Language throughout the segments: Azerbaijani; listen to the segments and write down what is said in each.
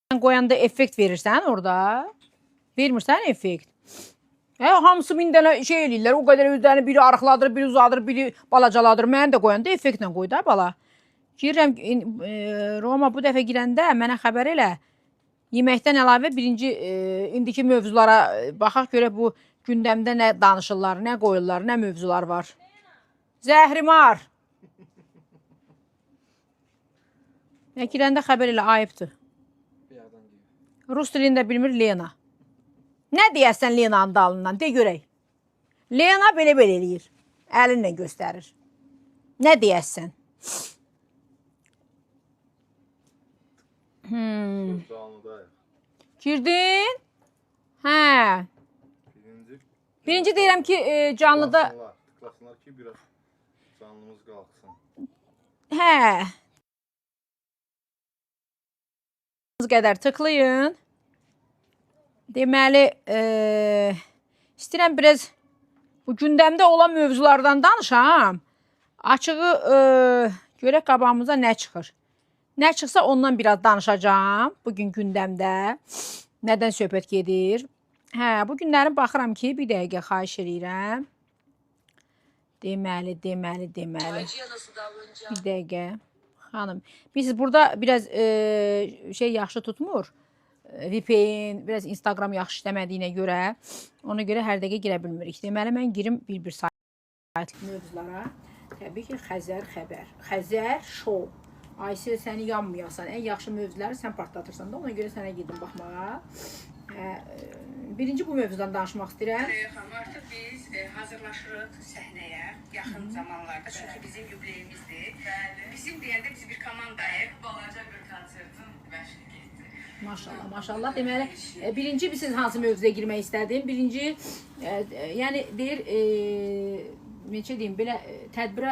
Qoyanda effekt verirsən orada. Vermirsən effekt. Hamısı min dənə şey eləyirlər. O qədər özlərini biri arıqladır, biri uzadır, biri balacaladır. Mən də qoyanda effektlə qoy da bala. Girirəm Roma bu dəfə girəndə mənə xəbər elə. Yeməkdən əlavə birinci indiki mövzulara baxaq görək bu gündəmdə nə danışırlar, nə qoyurlar, nə mövzular var. Zəhrimar. Girəndə xəbər elə ayıbdır. Rus dilində bilmir Lena. Nə deyəsən Lena'nın dalından? De görək. Lena belə-belə eləyir. Əlinlə göstərir. Nə deyəsən? Girdin? Hə. Birinci deyirəm ki, canlıda... Tıklasınlar ki, biraz canlımız qalxsın. Hə. qədər tıklayın. Deməli, istəyirəm biraz bu gündəmdə olan mövzulardan danışam. Açığı görək qabağımıza nə çıxır. Nə çıxsa ondan biraz danışacağım. Bugün gündəmdə nədən söhbət gedir. Hə, bu günlərin baxıram ki, bir dəqiqə xahiş edirəm. Deməli. Bir dəqiqə. Xanım, biz burada biraz şey yaxşı tutmur. VPN, biraz Instagram yaxşı işləmədiyinə görə, ona görə hər dəqiqə girə bilmirik. Deməli, mən girim bir sayt mövzulara. Təbii ki, Xəzər xəbər. Xəzər show. Aysel, səni yanmayasan, ən yaxşı mövzuları sən partlatırsan da, ona görə sənə gedim baxmağa. Birinci bu mövzudan danışmaq istəyirəm. Xanım, artıq biz hazırlaşırıq səhnəyə yaxın zamanlarda, çünki bizim yubileyimizdir. Bizim deyəndə biz bir komandayıq. Balaca bir konsertin məşq getdi. Maşallah, maşallah. Deməli, birinci siz hansı mövzuya girmək istədim? Birinci, yəni deyir, necə deyim, belə tədbirə,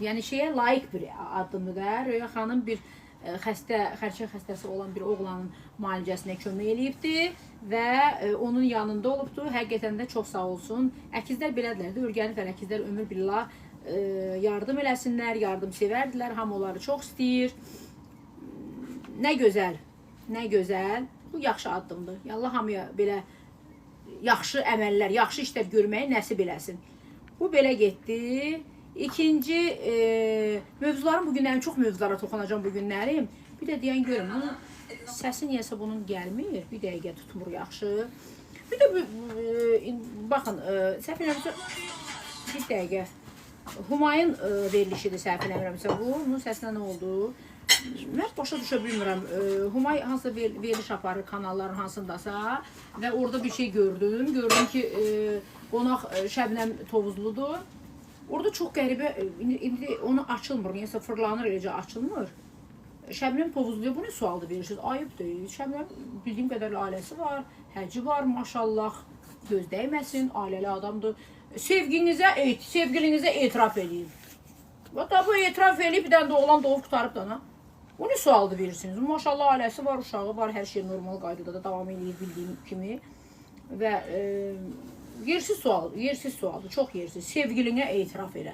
yəni şeyə layiq bir addımdır da. Röya xanım bir xərçəng xəstəsi olan bir oğlanın müalicəsinə kömək eləyibdi və onun yanında olubdu. Həqiqətən də çox sağ olsun. Əkizlər belədilər də, Ürgənifər əkizlər ömür billah yardım eləsinlər, yardım sevərdilər. Hamı onları çox istəyir. Nə gözəl, nə gözəl. Bu yaxşı addımdır. Allah hamıya belə yaxşı əməllər, yaxşı işlər görməyi nəsib eləsin. Bu belə getdi. İkinci mövzularım bugünlərim, çox mövzulara toxunacağım bugünlərim. Bir də deyən görün, bunun səsi niyəsə bunun gəlmir. Bir dəqiqə tutmur yaxşı. Bir də baxın, səhv eləmirəmsə, bir dəqiqə. Humayun verilişidir səhv eləmirəmsə bu. Bunun səsinə nə oldu? Mən başa düşə bilmirəm. Humay hansısa veriliş aparır kanalların hansındasa və orada bir şey gördüm. Gördüm ki, qonaq Şəbnəm Tovuzludur. Orada çox qəribə, indi onu açılmır, neyəsə fırlanır, eləcə açılmır. Şəbnəm Tovuzluya bu nə sualdı verirsiniz? Ayıb deyil. Şəbnəm bildiyim qədərlə ailəsi var, həci var, maşallah, göz dəyməsin, ailəli adamdır. Sevgilinizə etiraf edin. Hatta bu etiraf edib, bir dənə də oğlan doğub qutarıb da. Bu nə sualdı verirsiniz? Maşallah ailəsi var, uşağı var, hər şey normal qaydada da davam edir bildiyim kimi. Və yersiz sualdır, çox yersiz. Sevgilinə etiraf elə.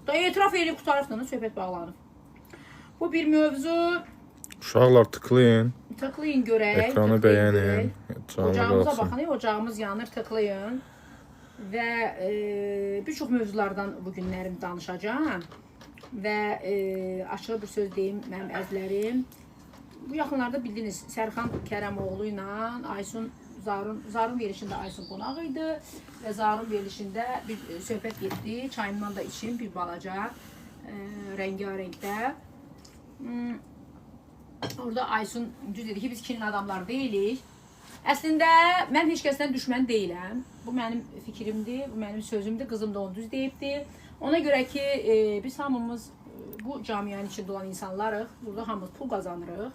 Da etiraf edib qutarıbdan söhbət bağlanıb. Bu bir mövzu. Uşaqlar tıklayın. Tıklayın görək. Ekranı bəyənin. Ocağımıza baxın, ocağımız yanır, tıklayın. Və bir çox mövzulardan bugünlərim danışacağım. Və açıq bir söz deyim mənim əzlərim. Bu yaxınlarda bildiniz, Sərxan Kərəmoğlu ilə Aysun Zarun verilişində Aysun qonaq idi və Zarun verilişində bir söhbət getdi. Çayımdan da içim bir balaca rəngarəngdə. Orada Aysun düz dedi ki, biz kinin adamlar deyilik. Əslində, mən heç kəsdən düşmən deyiləm. Bu mənim fikrimdir, bu mənim sözümdür, qızım da onu düz deyibdir. Ona görə ki, biz hamımız bu camianın içində olan insanlarıq, burada hamımız pul qazanırıq.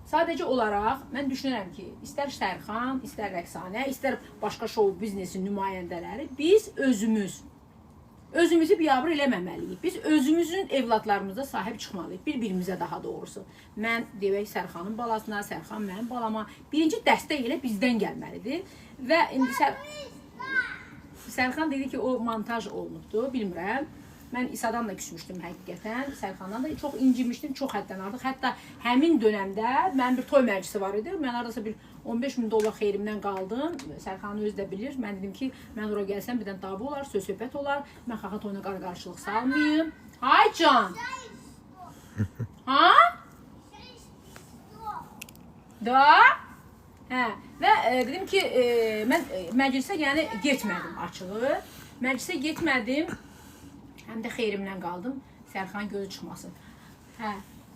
Sadəcə olaraq, mən düşünürəm ki, istər Sərxan, istər Rəqsanə, istər başqa şou biznesin nümayəndələri, biz özümüzü biabır eləməməliyik. Biz özümüzün evladlarımıza sahib çıxmalıyıq, bir-birimizə daha doğrusu. Mən deyək Sərxanın balasına, Sərxan mənim balama birinci dəstək elə bizdən gəlməlidir. Və indi Sərxan dedi ki, o montaj olunubdur, bilmirəm. Mən İsa'dan da küsmüşdüm həqiqətən. Sərxandan da çox incimişdim, çox həddən artıq. Hətta həmin dönəmdə mənim bir toy məclisi var idi. Mən aradasa bir 15.000 dollar xeyrimdən qaldım. Sərxanı özü də bilir. Mən dedim ki, mən ora gəlsəm birdən davı olar, söz-söhbət olar. Mən xaxa toyuna qarşılıq salmayım. Ay can. Ha? Da? Hə. Və dedim ki, mən məclisə yəni getmədim açığı. Məclisə getmədim. Həm də xeyrimdən qaldım. Sərxan gözü çıxmasın. Hə.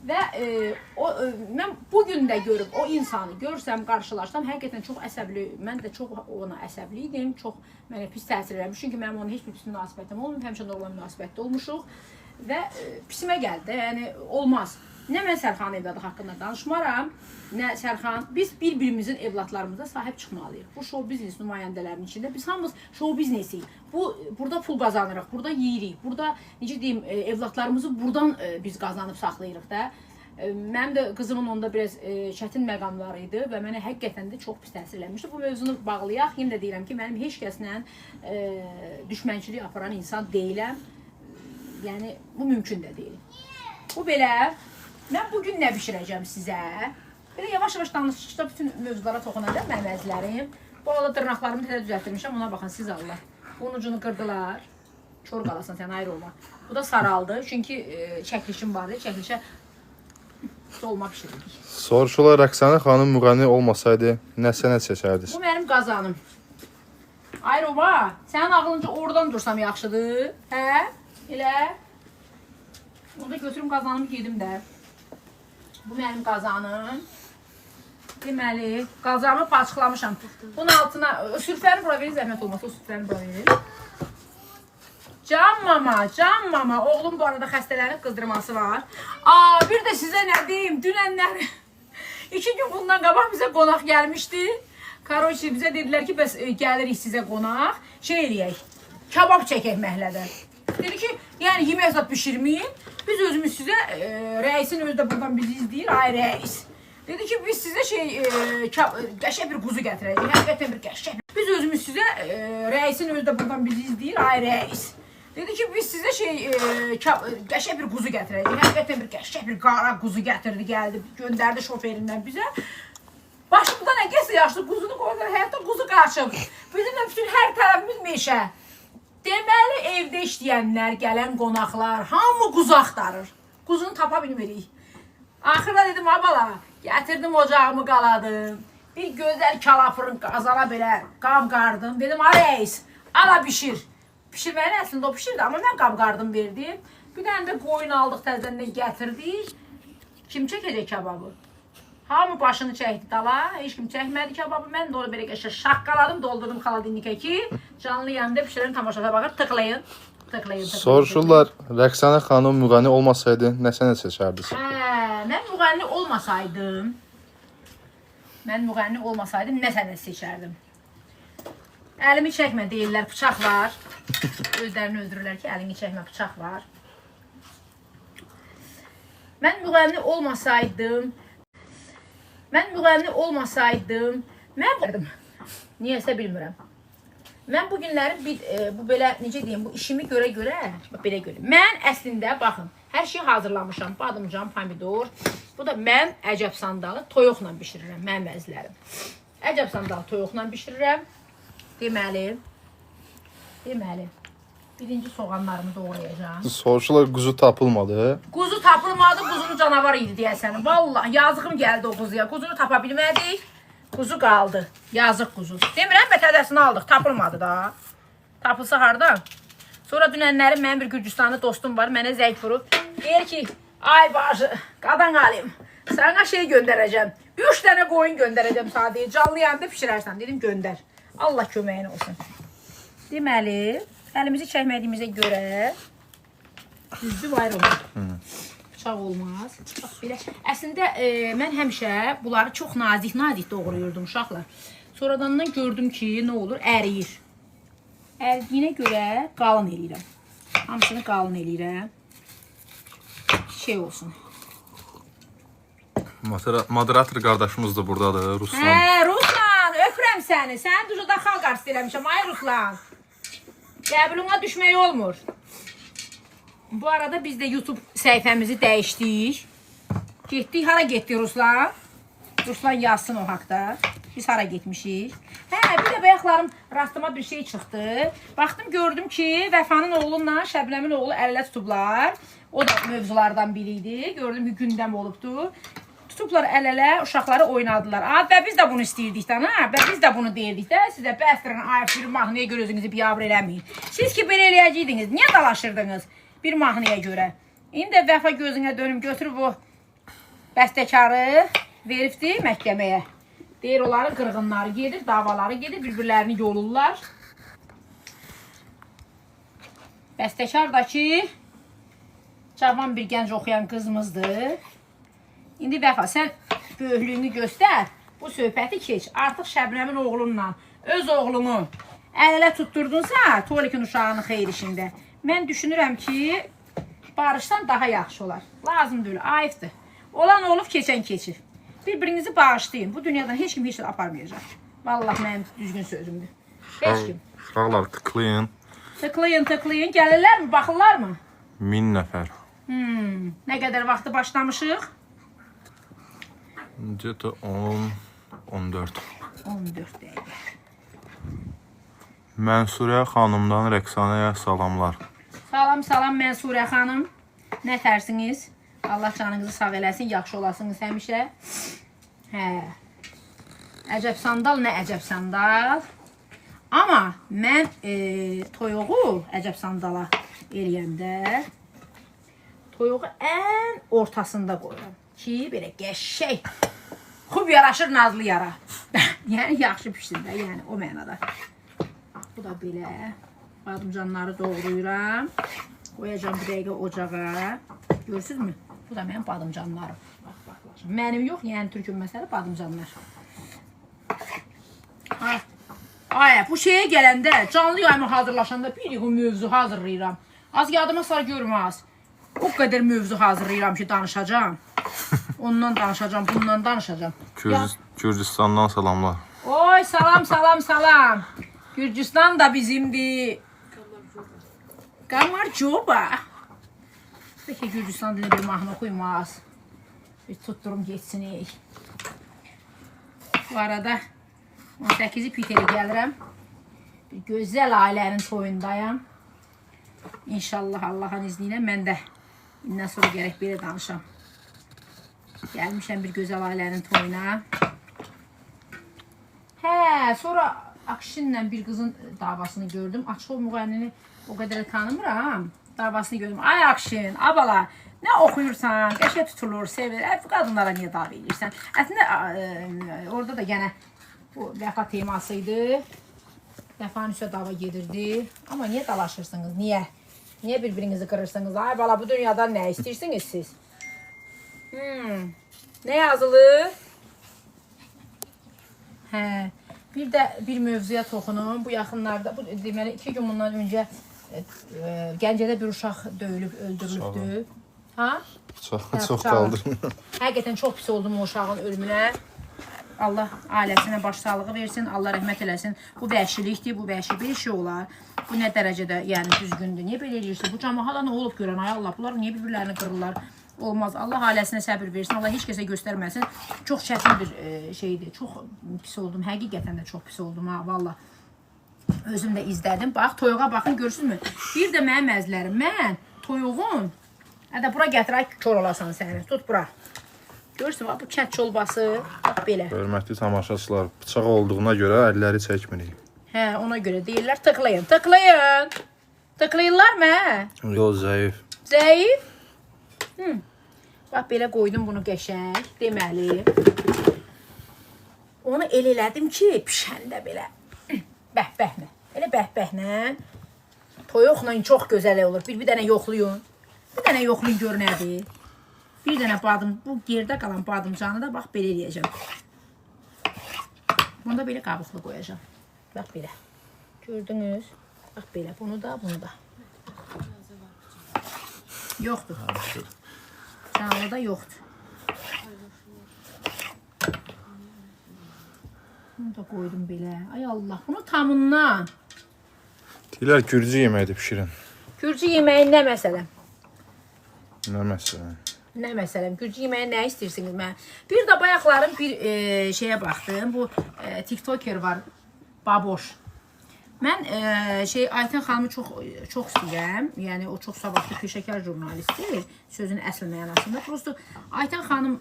Və mən bugün də görüb o insanı görsəm, qarşılaşsam, həqiqətən çox əsəbli, mən də çox ona əsəbli idim. Çox mənə pis təsir eləmiş. Çünki mənim onun heç bir pis münasibətim olmayıb. Həmişə normal münasibətdə olmuşuq. Və pisimə gəldi. Yəni olmaz. Nə mən Sərxan evladı haqqında danışmaram, nə Sərxan. Biz bir-birimizin evladlarımıza sahib çıxmalıyıq. Bu show biznes nümayəndələrinin içində biz hamımız show biznesiyik. Burada pul qazanırıq, burada yeyirik, burada necə deyim, evladlarımızı buradan biz qazanıb saxlayırıq da. Mənim də qızımın onda biraz çətin məqamları idi və mənə həqiqətən də çox pis təsir eləmişdi. Bu mövzunu bağlayaq. Yenə də deyirəm ki, mənim heç kəslə düşmənçilik aparan insan deyiləm. Yəni bu mümkün də deyil. Bu belə. Mən bugün nə bişirəcəm sizə? Belə yavaş-yavaş danışıqda bütün mövzulara toxunacaq mənim əzizlərim. Bu arada dırnaqlarımı tələ düzəltdirmişəm, ona baxın siz Allah. Bunun ucunu qırdılar. Kör qalasan sən, ayrı olma. Bu da saraldı, çünki çəkilişim vardı, çəkilişə dolma bişirdik. Soruşurlar, Rəqsanə xanım müğənni olmasaydı nə sənət seçərdiniz? Bu mənim qazanım. Ayrı olma, sənin ağlınca oradan dursam yaxşıdır, hə? Elə. Onu da götürüm qazanımı yedim də. Bu mənim qazanım. Deməli, qazanımı paçıqlamışam. Bunun altına, sürfəni bura verin, zəhmət olmasa o sürfəni bura verin. Can mama, oğlum bu arada xəstələnib qızdırması var. Bir də sizə nə deyim, dünənlər 2 gün bundan qabaq bizə qonaq gəlmişdi. Karoçi bizə dedilər ki, bəs gəlirik sizə qonaq, şey eləyək, kabab çəkək məhlədə. Dedi ki, yəni yemək zat bişirməyin. Biz özümüz sizə, rəisin özü də buradan bizi izləyir, ay rəis. Dedi ki, biz sizə qəşəng bir quzu gətirəcək, həqiqətən bir qəşəng. Biz özümüz sizə, rəisin özü də buradan bizi izləyir, ay rəis. Dedi ki, biz sizə qəşəng bir quzu gətirəcək, həqiqətən bir qəşəng bir qara quzu gətirdi, gəldi, göndərdi şoferindən bizə. Başımda nə gəlsə yaşlı quzunu qoydular, həyatda quzu qaçıb. Bizim də bütün hər tərəfimiz meşə. Deməli, evdə işləyənlər, gələn qonaqlar, hamı quzu axtarır. Quzunu tapa bilmirik. Axırda dedim, abala, gətirdim ocağımı qaladım. Bir gözəl kalafırın qazana belə qab qardım. Dedim, reis, ala bişir. Pişirməyin əslində o pişirdi, amma mən qab qardım verdim. Bir dənə də qoyun aldıq, təzədən gətirdik. Kim çəkəcək kababı? Hamı başını çəkdi dala, heç kim çəkmədi kababı. Mən də onu belə qəşəng şaqqaladım, doldurdum xaladinlikə ki, canlı yanında pişirən tamaşalara baxır, tıqlayın. Soruşurlar, Rəqsanə xanım müğənni olmasaydı nə sənət seçərdiniz? Mən müğənni olmasaydım nə sənət seçərdim? Əlimi çəkmə deyirlər, bıçaq var. Özlərini öldürürlər ki, əlini çəkmə, bıçaq var. Mən müğənni olmasaydım, niyəsə bilmirəm. Mən bu günləri bu belə, necə deyim, bu işimi görə, belə görüm. Mən əslində, baxın, hər şeyi hazırlamışam. Badımcan, pomidor. Bu da mən əcəb sandalı toyuqla bişirirəm, mənim əzizlərim. Əcəb sandalı toyuqla bişirirəm. Deməli, birinci soğanlarımı doğrayacağım. Soruşurlar, quzu tapılmadı. Quzu tapılmadı, quzunu canavar idi deyəsən. Vallahi yazığım gəldi o quzuya. Quzunu tapa bilmədik. Quzu qaldı. Yazıq quzu. Demirəm, bətədəsini aldıq. Tapılmadı da. Tapılsa harda? Sonra dünənlərim mənim bir Gürcüstanlı dostum var. Mənə zəng vurub. Deyir ki, ay bacı, qadan qalim. Sana şey göndərəcəm. 3 dənə qoyun göndərəcəm sadəcə. Canlı yanında pişirərsən. Dedim, göndər. Allah köməyin olsun. Deməli, əlimizi çəkmədiyimizə görə düzdür, ayrı olmaz. Bıçaq olmaz. Bax, belə. Əslində, mən həmişə bunları çox nazik doğrayırdım uşaqlar. Sonradan gördüm ki, nə olur? Əriyir. Əriyinə görə qalın eləyirəm. Hamısını qalın eləyirəm. Şey olsun. Moderator qardaşımız da buradadır, Ruslan. Hə, Ruslan, öpürəm səni. Səni düzədə xalq artisti eləmişəm, ay Ruslan. Qəbuluna düşmək olmur. Bu arada biz də YouTube səhifəmizi dəyişdik. Getdik, hara getdik Ruslan? Ruslan yazsın o haqda. Biz hara getmişik? Hə, bir də bayaqlarım rastıma bir şey çıxdı. Baxdım, gördüm ki, Vəfanın oğlunla Şəbnəmin oğlu əl-ələ tutublar. O da mövzulardan biri idi. Gördüm ki, gündəm olubdu. Tutublar əl-ələ, uşaqları oynadılar. Və biz də bunu istəyirdik də, və biz də bunu deyirdik də. Sizə bəstərin, ayıb bir mahnıya görə özünüzü biabr eləməyin. Siz ki, belə eləyəcəydiniz, niyə dalaşırdınız bir mahnıya görə? İndi də Vəfa gözünə dönüm, götürüb o bəstəkarı veribdi məhkəməyə. Deyir, onların qırğınları gedir, davaları gedir, bir-birlərini yolurlar. Bəstəkar da ki, cavan bir gənc oxuyan qızımızdır. İndi Vəfa, sən böyüklüyünü göstər, bu söhbəti keç. Artıq Şəbnəmin oğlunla öz oğlunu əl-ələ tutdurdunsa, Tolikin uşağının xeyir işində. Mən düşünürəm ki, barışdan daha yaxşı olar. Lazım deyil, ayıbdır. Olan olub, keçən keçir. Bir-birinizi bağışlayın. Bu dünyadan heç kim heç şey aparmayacaq. Vallahi mənim düzgün sözümdür. Heç kim. Uşaqlar tıklayın. Tıklayın, tıklayın. Gəlirlərmi, baxırlarmı? 1000 nəfər. Nə qədər vaxtı başlamışıq? Cəto 14. 14 dəqiqə. Mənsurə xanımdan Rəqsanəyə salamlar. Salam, salam Mənsurə xanım. Nə tərsiniz? Allah canınızı sağ eləsin, yaxşı olasınız həmişə. Hə. Əcəb sandal, nə əcəb sandal. Amma mən toyuğu əcəb sandala eləyəndə toyuğu ən ortasında qoyuram ki, belə qəşəng, xub yaraşır nazlı yara. Yəni, yaxşı pişsin də, yəni o mənada. Bu da belə. Badımcanları doğrayıram. Qoyacam bir dəqiqə ocağa. Görürsünüzmü? Bu da mənim badımcanlarım. Bax. Mənim yox, yəni türkün məsələ badımcanlar. Ay, bu şeyə gələndə, canlı yayıma hazırlaşanda bir yığın mövzu hazırlayıram. Az yadıma sar görməz. O qədər mövzu hazırlayıram ki, danışacağım. Ondan danışacağım, bundan danışacağım. Gürcüstandan salamlar. Oy, salam, salam, salam. Gürcüstan da bizimdir. Qamarcoba. Peki Gürcüstan dilə bir mahnı oxuymaz. Bir tutdurum geçsin. Bu arada 18-i Piteri gəlirəm. Bir gözəl ailənin toyundayam. İnşallah Allah'ın izniyle mən də indən sonra gərək belə danışam. Gəlmişəm bir gözəl ailənin toyuna. Hə, sonra Akşinlə bir qızın davasını gördüm. Açıq müğənnini o qədər tanımıram. Davasını gördüm. Ay Akşin, abala, nə oxuyursan, qəşə tutulur, sevir. Qadınlara niyə dava edirsən? Əslində, orada da yenə bu Vəfa teması idi. Vəfanın üstə dava gedirdi. Amma niyə dalaşırsınız? Niyə? Niyə bir-birinizi qırırsınız? Ay bala, bu dünyadan nə istəyirsiniz siz? Nə yazılır? Hə, bir də bir mövzuya toxunum. Bu yaxınlarda, bu deməli 2 gün bundan öncə Gəncədə bir uşaq döyülüb, öldürülübdü. Ha? Çox qaldırım. Həqiqətən çox pis oldum o uşağın ölümünə. Allah ailəsinə başsağlığı versin, Allah rəhmət eləsin. Bu vəhşilikdir, bu vəhşi bir şey olar. Bu nə dərəcədə yəni düzgündür? Niyə belə eləyirsiniz? Bu cəmaata nə olub görən? Ay Allah, bunlar niyə bir-birlərini qırırlar? Olmaz. Allah ailəsinə səbir versin. Allah heç kəsə göstərməsin. Çox çətin bir şeydir. Çox pis oldum. Həqiqətən də çox pis oldum ha, valla. Özüm də izlədim. Bax, toyuğa baxın, görürsünüzmü? Bir də mənim əzlərim. Mən toyuğun, hədə bura gətirək, kör olasan səni. Tut bura. Görürsün, bax, bu kənd çolbası, bax belə. Hörmətli tamaşaçılar, bıçaq olduğuna görə əlləri çəkmirik. Hə, ona görə deyirlər, tıklayın, tıklayın. Tıklayırlar mı? Yox, zəif. Zəif? Bax, belə qoydum bunu qəşəng, deməli. Onu el elədim ki, pişəndə belə. Bəhbəhlə. Elə bəhbəhlə. Toyuqla çox gözəl olur. Bir dənə yoxlayın. Bir dənə yoxlayın, gör nədir. Bir dənə badım, bu gerdə qalan badımcanı da bax belə eləyəcəm. Bunu da belə qabıqlı qoyacağım. Bax belə. Gördünüz? Bax belə. Bunu da, bunu da. Yoxdur. Canlı da yoxdur. Bunu da qoydum belə. Ay Allah, bunu tamından. Deyirlər, gürcü yeməyidir pişirin. Gürcü yeməyi nə məsələn? Nə məsələn? Nə məsələn, Gürcü yeməyə nə istəyirsiniz mən? Bir də bayaqların bir şeyə baxdım. Bu TikToker var, Baboş. Mən Ayten xanımı çox istəyirəm. Yəni o çox savadlı, peşəkar jurnalistdir. Sözün əsl mənasında. Prosto Ayten xanım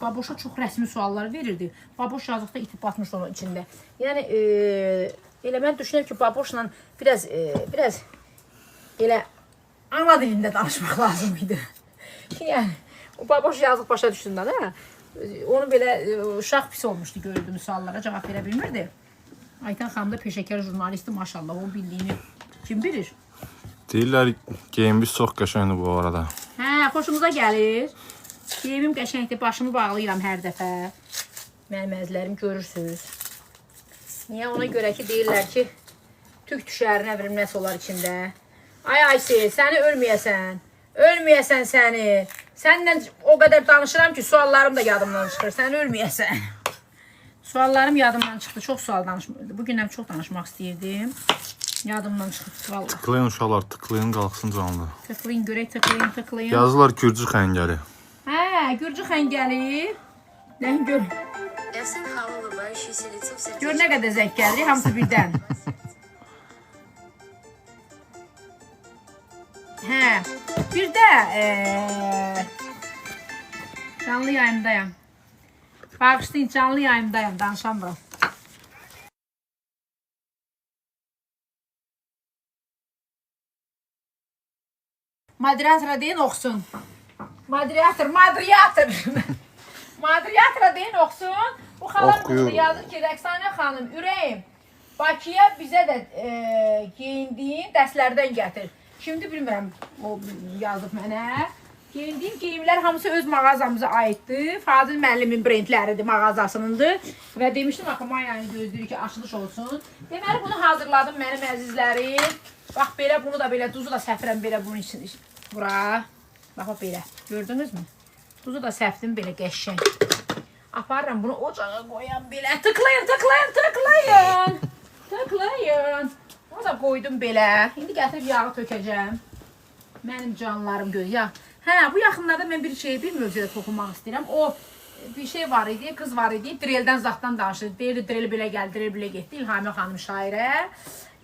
Baboşa çox rəsmi suallar verirdi. Baboş yazıqda itib batmış onun içində. Yəni elə mən düşünürəm ki, Baboşla biraz elə ana dilində danışmaq lazım idi. Yəni o Baboş yazıq başa düşdündə də onu belə uşaq pis olmuşdu, görüldüyüm suallara cavab verə bilmirdi. Ayten xanım da peşəkar jurnalisti, maşallah, o bildiyini kim bilir? Deyirlər, geyimimiz çox qəşəngdir bu arada. Hə, xoşumuza gəlir. Geyimim qəşəngdir, başımı bağlayıram hər dəfə. Mənim əzlərim görürsünüz. Niyə? Ona görə ki, deyirlər ki, tük düşərinə verim, nəsə olar içində. Ay Aysi, səni ölməyəsən. Ölməyəsən səni. Səndən o qədər danışıram ki, suallarım da yadımdan çıxır. Səni ölməyəsən. Suallarım yadımdan çıxdı. Çox sual danışmırdı. Bugündən çox danışmaq istəyirdim. Yadımdan çıxdı. Vallahi. Tıklayın uşaqlar, tıklayın, qalxsın canlı. Tıklayın, görək, tıklayın. Yazılar Gürcü xəngəli. Hə, Gürcü xəngəli. Nəyin gör. Gör nə qədər zəng gəlir, hamısı birdən. Hə, bir də canlı yayımdayım. Bağışlayın, canlı yayımdayım, danışamıram. Moderatora deyin oxusun. Moderator. Moderatora deyin oxusun. Bu xalam burada yazır ki, Rəqsanə xanım, ürəyim, Bakıya bizə də geyindiyin dərslərdən gətir. Şimdi bilmirəm, o yazıb mənə. Geyindiğim geyimlər hamısı öz mağazamıza aiddir. Fadil müəllimin brendləridir, mağazasınındır. Və demişdim, axı Mayanı gözləyir ki, açılış olsun. Deməli, bunu hazırladım mənim əzizlərim. Bax, belə, bunu da belə, duzu da səfirəm belə bunun için. Bura, bax, belə, gördünüz mü? Duzu da səfdim belə qəşşəng. Aparıram bunu ocağa qoyam belə. Tıklayın. Onu da qoydum belə. İndi gətirib yağı tökəcəm. Mənim canlarım göz. Ya. Hə, bu yaxınlarda mən bir mövzuda toxunmaq istəyirəm. O bir şey var idi, qız var idi, dreldən zatdan danışırdı. Deyirdi, drel belə gəldi, drel belə getdi. İlhami xanım şairə.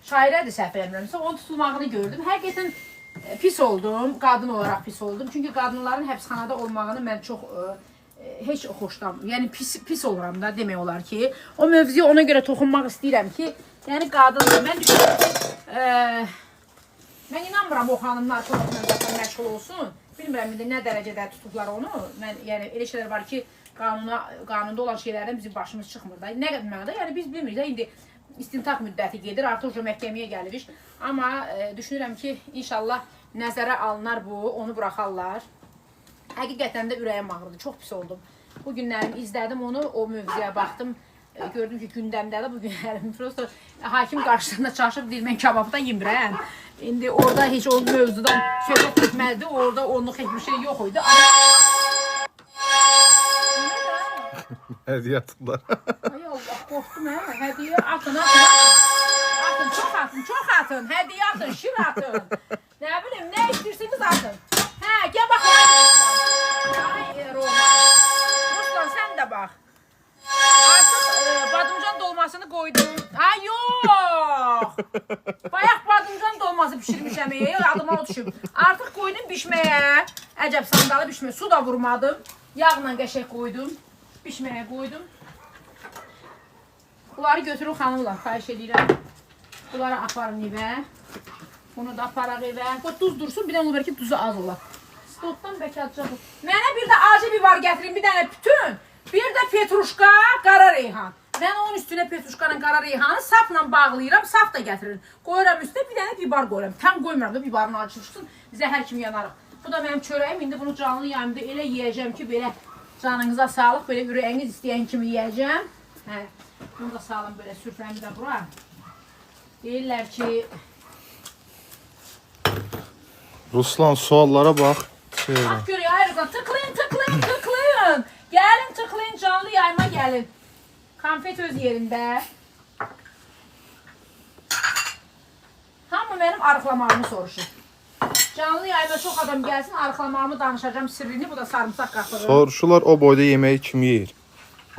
Şairədir səhv eləmirəmsə, onun tutulmağını gördüm. Həqiqətən pis oldum, qadın olaraq pis oldum. Çünki qadınların həbsxanada olmağını mən çox heç xoşlamıram. Yəni pis oluram da demək olar ki. O mövzuya ona görə toxunmaq istəyirəm ki, yəni qadındır. Mən düşünürəm, mən inanmıram o xanımlar narkotiklə məşğul olsun. Bilmirəm indi nə dərəcədə tutublar onu. Yəni elə şeylər var ki, qanunda olan şeylərdən bizim başımız çıxmır da. Nə qədər mənada? Yəni biz bilmirik də indi istintaq müddəti gedir, artıq məhkəməyə gəlirik. Amma düşünürəm ki, inşallah nəzərə alınar bu, onu buraxarlar. Həqiqətən də ürəyim ağrıdı, çox pis oldum. Bu günlərim izlədim onu, o mövzuya baxdım. Gördüm ki, gündəmdədir bu günlərim. Prosto hakim qarşısında çaşıb deyir, mən kababdan yemirəm. İndi orada heç o mövzudan söhbət etməlidir, orada onluq heç bir şey yox idi. Hədiyyə atırlar. Ay Allah, qorxdum hə, hədiyyə atın. Atın, çox atın, hədiyyə atın, şir atın. Nə bilim, nə istəyirsiniz atın. Hə, gəl bax. Ay Roman, Ruslan sən də bax. Artıq badımcan dolmasını qoydum. Ay yox. Bayaq badımcan dolması pişirmişəm, adıma o düşüb. Artıq qoydum bişməyə. Əcəb sandalı bişməyə. Su da vurmadım. Yağla qəşək qoydum. Bişməyə qoydum. Bunları götürün xanımla, xahiş edirəm. Bunları aparın evə. Bunu da aparaq evə. Duz dursun, bir də onu ver ki, duzu az olar. Stokdan bəlkə atacaq. Mənə bir də acı biber gətirin, bir dənə bütün. Bir də petruşka, qara reyhan. Mən onun üstünə petruşkanın qara reyhanı sapla bağlayıram, sap da gətirin. Qoyuram üstünə, bir dənə biber qoyuram. Tam qoymuram da bibarın acı çıxsın, zəhər kimi yanarıq. Bu da mənim çörəyim, indi bunu canlı yayımda elə yiyəcəm ki, belə canınıza sağlıq, belə ürəyiniz istəyən kimi yiyəcəm. Hə, bunu da salım belə süfrəmi də bura. Deyirlər ki... Ruslan, suallara bax. Bax görüyor, ayrıca tıklayın. Gəlin, tıklayın, canlı yayıma gəlin. Konfet öz yerində. Hamı mənim arıqlamağımı soruşur. Canlı yayında çox adam gəlsin, arxalamağımı danışacağım sirrini. Bu da sarımsaq qatırı. Soruşurlar o boyda yeməyi kim yeyir?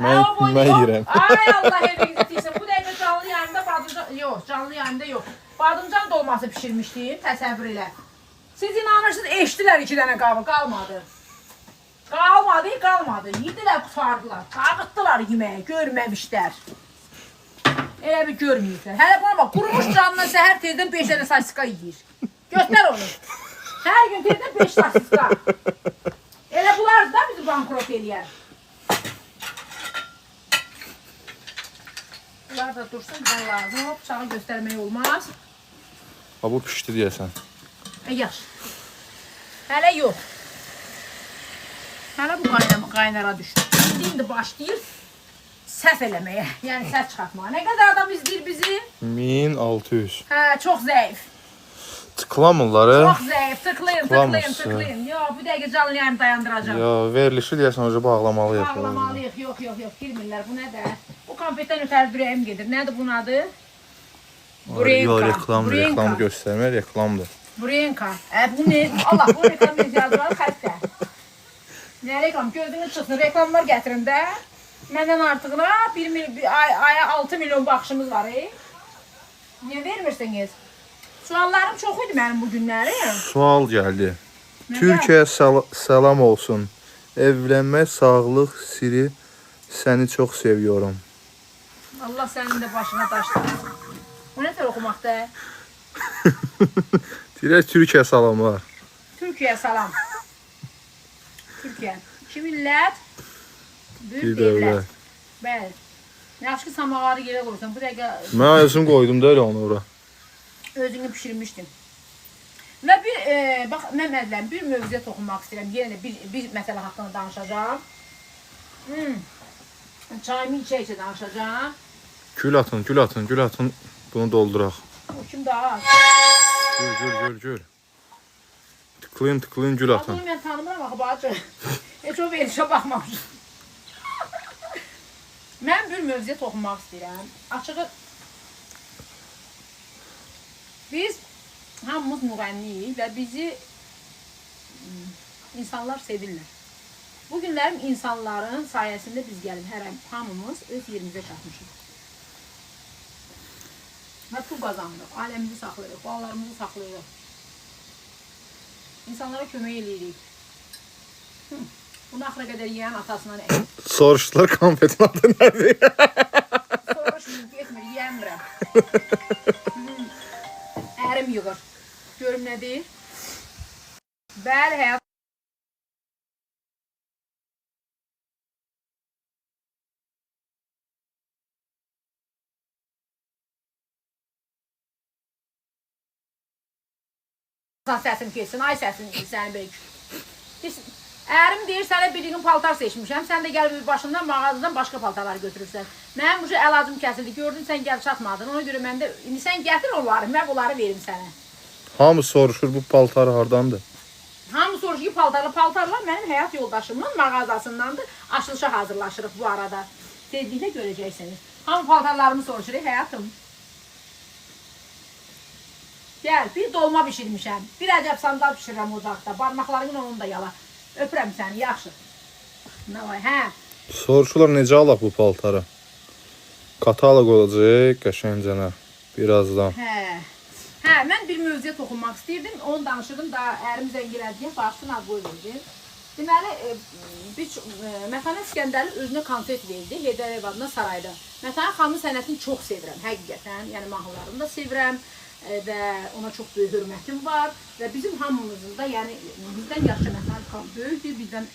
Mən yeyirəm. Ay Allah evinizi deyilsin. Bu dəqiqə canlı yayında badımcan... Yox, canlı yayında yox. Badımcan dolması pişirmişdim, təsəvvür elə. Siz inanırsınız, eşdilər 2 dənə qabı, qalmadı. Qalmadı. Yedilər, qutardılar. Dağıtdılar yeməyi, görməmişlər. Elə bir görməyiblər. Hələ buna bax, qurumuş canına səhər tezdən 5 dənə sasiska yeyir. Göstər onu. Hər gün tezdən 5 sasiska. Elə bunlar da bizi bankrot eləyər. Bunlar da dursun, bizə lazım. Bıçağı göstərmək olmaz. Bu pişdi deyəsən. Yaxşı. Hələ yox. Hələ bu qaynara düşdü. İndi başlayır səs eləməyə, yəni səs çıxartmağa. Nə qədər adam izləyir bizi? 1600. Hə, çox zəif. Tıklamırlar, Çox zəif. Tıklayın. Yox, bu dəqiqə canlı yayını dayandıracağım. Ya, verilişi deyəsən hoca bağlamalıyıq. Bağlamalıyıq. Yox, girmirlər. Bu nədir? Bu konfetdən ötəri ürəyim gedir. Nədir bunun adı? Reklam göstərmə, reklamdır. Burenka. Bu ne? Allah, bu reklam yazıları xəstə. Nə reklam? Gözünüz çıxsın. Reklamlar gətirin də. Məndən artıqına aya 6 milyon baxışımız var. Niyə vermirsiniz? Suallarım çox idi mənim bu günləri. Sual gəldi. Türkiyə salam olsun. Evlənmək sağlıq siri. Səni çox seviyorum. Allah sənin də başına daşlasın. Bu nə tər oxumaqda? Deyirək Türkiyə salamlar. Türkiyə salam. Türkiyə. 2 millət, bir Bir devlət. dövlət. Bəli. Yaxşı ki, samavarı yerə qoyursan. Bu dəqiqə Mən özüm qoydum da elə onu ora. özünü pişirmişdim. Və bax, mən mədləm, bir mövzuya toxunmaq istəyirəm. Yenə bir məsələ haqqında danışacağım. Çayımı içə danışacağım. Gül atın. Bunu dolduraq. O kim daha? Gül. Tıklayın gül atın. Adını mən tanımıram axı bacı. Heç o verişə baxmamışım. Mən bir mövzuya toxunmaq istəyirəm. Açığı biz hamımız müğənniyik və bizi insanlar sevirlər. Bu günlərim insanların sayəsində biz gəlib hamımız öz yerimizə çatmışıq. Və pul qazanırıq, ailəmizi saxlayırıq, balalarımızı saxlayırıq. İnsanlara kömək eləyirik. Bunu axıra qədər yeyən atasından Soruşdular konfetin adı nədir? Soruşmayın, getmir, yeyəmirəm. Ərim yığır. Görüm nə deyir? Bəli, həyat. Səsin keçsin, ay səsin səni böyük. Ərim deyir, sənə bir gün paltar seçmişəm, sən də gəl başından mağazadan başqa paltarları götürürsən. Mənim bu əlacım kəsildi, gördün sən gəl çatmadın, ona görə mən də, indi sən gətir onları, mən bunları verim sənə. Hamı soruşur bu paltar hardandır? Hamı soruşur ki, paltarlar mənim həyat yoldaşımın mağazasındandır, açılışa hazırlaşırıq bu arada. Sevdiklə görəcəksiniz. Hamı paltarlarımı soruşur, həyatım. Gəl, bir dolma pişirmişəm, bir əcəb sandal pişirirəm ocaqda, barmaqlarımın onun da yala. Öpürəm səni, yaxşı. Nə var, hə? Soruşurlar necə alaq bu paltarı? Kataloq olacaq qəşəngcənə birazdan. Hə, mən bir mövzuya toxunmaq istəyirdim, onu danışırdım, daha ərim zəng elədi, başdan az qoy verdim. Deməli, Mətanət İskəndərli özünə konsert verdi, Heydər Əliyev adına sarayda. Mətanət xanımın sənətini çox sevirəm, həqiqətən, yəni mahnılarını da sevirəm. Və ona çox böyük hörmətim var və bizim hamımızın da, yəni bizdən yaşlı Mətanət xanım böyükdür, bizdən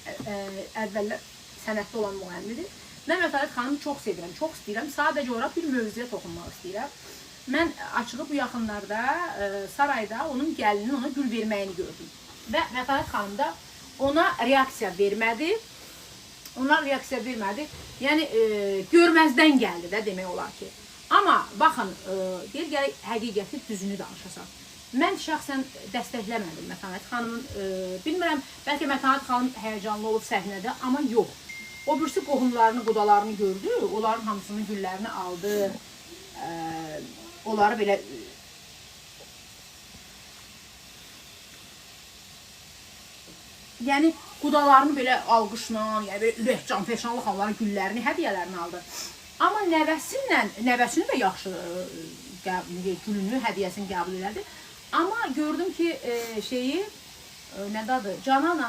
əvvəllər sənətdə olan müğənnidir. Mən Mətanət xanımı çox sevirəm, çox istəyirəm, sadəcə ora bir mövzuya toxunmaq istəyirəm. Mən açığı bu yaxınlarda sarayda onun gəlinin ona gül verməyini gördüm və Mətanət xanım da ona reaksiya vermədi, yəni görməzdən gəldi də demək olar ki. Amma baxın, deyir gələk həqiqəti düzünü danışasan. Mən şəxsən dəstəkləmədim Mətanət xanımın, bilmirəm, bəlkə Mətanət xanım həyəcanlı olub səhnədə, amma yox. O birisi qohumlarını, qudalarını gördü, onların hamısının güllərini aldı, onları belə yəni qudalarını belə alqışla, yəni belə ürək canfəşanlıq onların güllərini, hədiyyələrini aldı. Amma nəvəsini də yaxşı gülünü, hədiyyəsini qəbul elədi. Amma gördüm ki, nədadır? Canan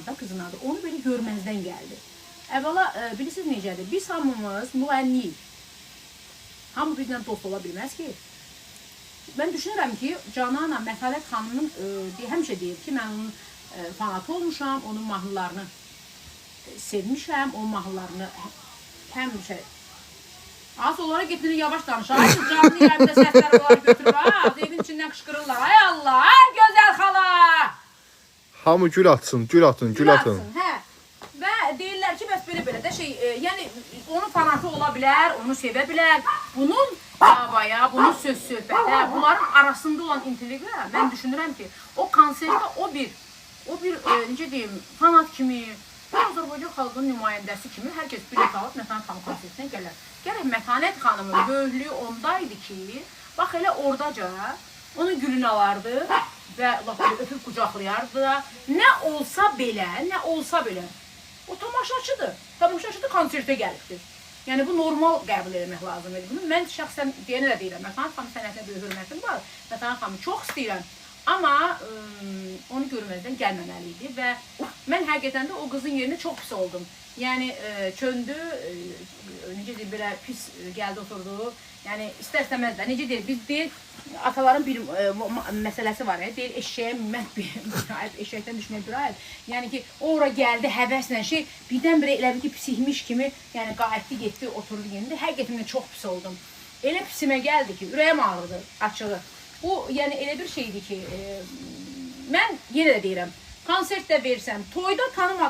da qızın adı. Onu belə görməzdən gəldi. Əvvəla bilirsiniz necədir? Biz hamımız müğənniyik. Hamı bizlə dost ola bilməz ki. Mən düşünürəm ki, Canana Məfələt xanımın həmişə deyir ki, mən onun fanatı olmuşam, onun mahnılarını sevmişəm, onun mahnılarını həmişə. Az onlara getirir, yavaş danış. Ay, canlı yayımda səslər onları götürür, evin içindən qışqırırlar. Ay Allah, ay gözəl xala! Hamı gül atsın, gül atın, gül atın. Hə. Və deyirlər ki, bəs belə də yəni onun fanatı ola bilər, onu sevə bilər. Bunun davaya, bunun söz söhbətə, bunların arasında olan intriqə mən düşünürəm ki, o konsertdə o bir necə deyim, fanat kimi, Azərbaycan xalqının nümayəndəsi kimi hər kəs bilet alıb Mətanət xanım konsertinə gələr. Gərək Mətanət xanımın böyüklüyü ondaydı ki, bax elə oradaca onun gülünü alardı və öpüb qucaqlayardı da. Nə olsa belə, o tamaşaçıdır. Tamaşaçı konsertə gəlibdir. Yəni bu normal qəbul etmək lazımdır bunu. Mən şəxsən deyənə də deyirəm. Mətanət xanım sənətinə böyük hörmətim var. Mətanət xanımı çox istəyirəm. Amma onu görməzdən gəlməməli idi və mən həqiqətən də o qızın yerinə çox pis oldum. Yəni çöndü, necə deyim, belə pis gəldi, oturdu. Yəni istər-istəməz də, necə deyir, biz deyir, ataların bir məsələsi var, deyir, eşeğə minmək eşəkdən düşmək bir ayət. Yəni ki, o ora gəldi, həvəslə birdən-birə elə bir ki, pisihmiş kimi, yəni qayıtdı, getdi, oturdu, yendi. Həqiqətən çox pis oldum. Elə pisimə gəldi ki, ürəyim ağrıdı, açığı. Bu, yəni elə bir şeydir ki, mən yenə də deyirəm, konsertdə versəm, toyda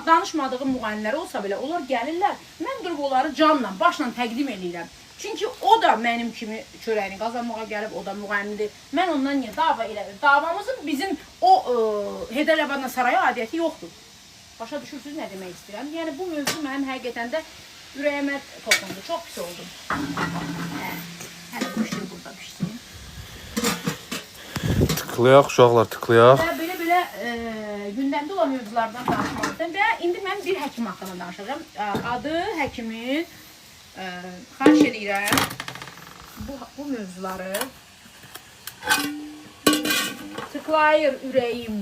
danışmadığım müğənnilər olsa belə, onlar gəlirlər, mən durub onları canla, başla təqdim edirəm. Çünki o da mənim kimi çörəyini qazanmağa gəlib, o da müğənnidir. Mən ondan niyə dava elədim? Davamızın bizim o Heydər Əliyev sarayı adiyyəti yoxdur. Başa düşürsünüz nə demək istəyirəm? Yəni bu mövzu mənim həqiqətən də ürəyimə toxundu, çox pis oldum. Hələ pişdir, burada pişsin. Tıklayaq, uşaqlar, tıklayaq. Və belə gündəmdə olan mövzulardan danışmalıydım və indi mən bir həkim haqqında danışacağım. Adı həkimin, xahiş edirəm, bu mövzuları tıklayır ürəyim,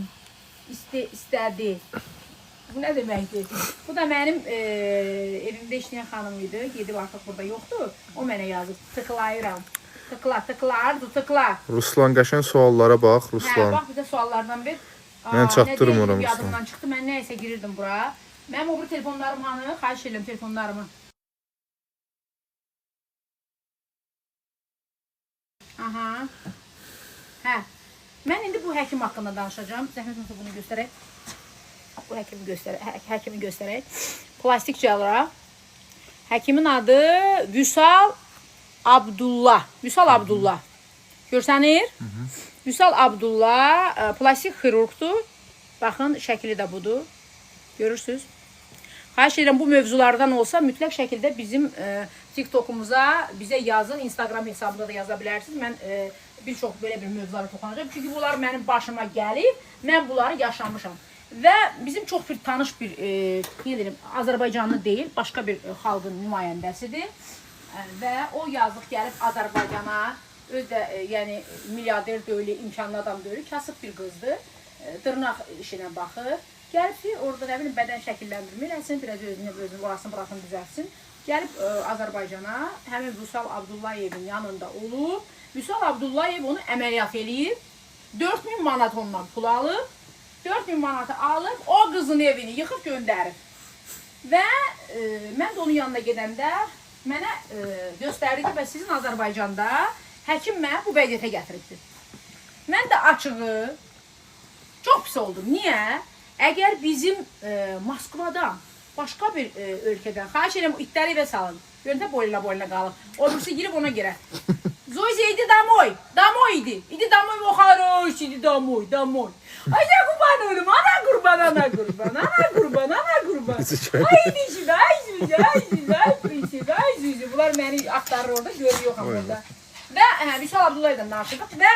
istədi. Bu nə deməkdir? Bu da mənim evimdə işləyən xanım idi, gedib artıq burada yoxdur, o mənə yazıb, tıklayıram. Tıkla. Ruslan, qəşən suallara bax, Ruslan. Hə, bax, bir də suallardan bir. Mən çatdırmıram, Ruslan. Yadımdan çıxdı, mən nəyəsə girirdim bura. Mənim o bir telefonlarım hanı? Xahiş edirəm telefonlarımı. Aha. Hə. Mən indi bu həkim haqqında danışacağım. Zəhmət olmasa bunu göstərək. Bu həkimi göstərək. Plastik cəlra. Həkimin adı Vüsal Abdullah. Vüsal Abdullah. Görsənir? Vüsal Abdullah plastik xirurqdur. Baxın, şəkili də budur. Görürsünüz? Xahiş edirəm, bu mövzulardan olsa mütləq şəkildə bizim TikTokumuza bizə yazın. Instagram hesabında da yaza bilərsiniz. Mən bir çox belə bir mövzulara toxunacağım. Çünki bunlar mənim başıma gəlib. Mən bunları yaşamışam. Və bizim çox bir tanış bir Azərbaycanlı deyil, başqa bir xalqın nümayəndəsidir. Və o yazıq gəlib Azərbaycana, öz də yəni milyarder deyil, imkanlı adam deyil, kasıb bir qızdır, dırnaq işinə baxır. Gəlib ki, orada nə bilim bədən şəkilləndirmə eləsin, biraz özünü burasını düzəlsin. Gəlib Azərbaycana, həmin Vüsal Abdullayevin yanında olub, Vüsal Abdullayev onu əməliyyat eləyib, 4000 manat ondan pul alıb, 4000 manatı alıb, o qızın evini yıxıb göndərib. Və mən də onun yanına gedəndə mənə göstərdi ki, bəs sizin Azərbaycanda həkim mənə bu vəziyyətə gətiribdir. Mən də açığı çox pis oldum. Niyə? Əgər bizim Moskvadan, başqa bir ölkədən, xahiş edirəm, itləri evə salın. Görüntə boyuna qalıb. O birisi girib ona görə. Zoyza, idi damoy. Damoy idi. İdi damoy, o xaroş, idi damoy. Ay ya qurban oğlum, ana qurban. Ay dişim, ay prinsip. Bunlar məni axtarır orada, görüyor orada. Və Vüsal Abdullayev danışırdıq və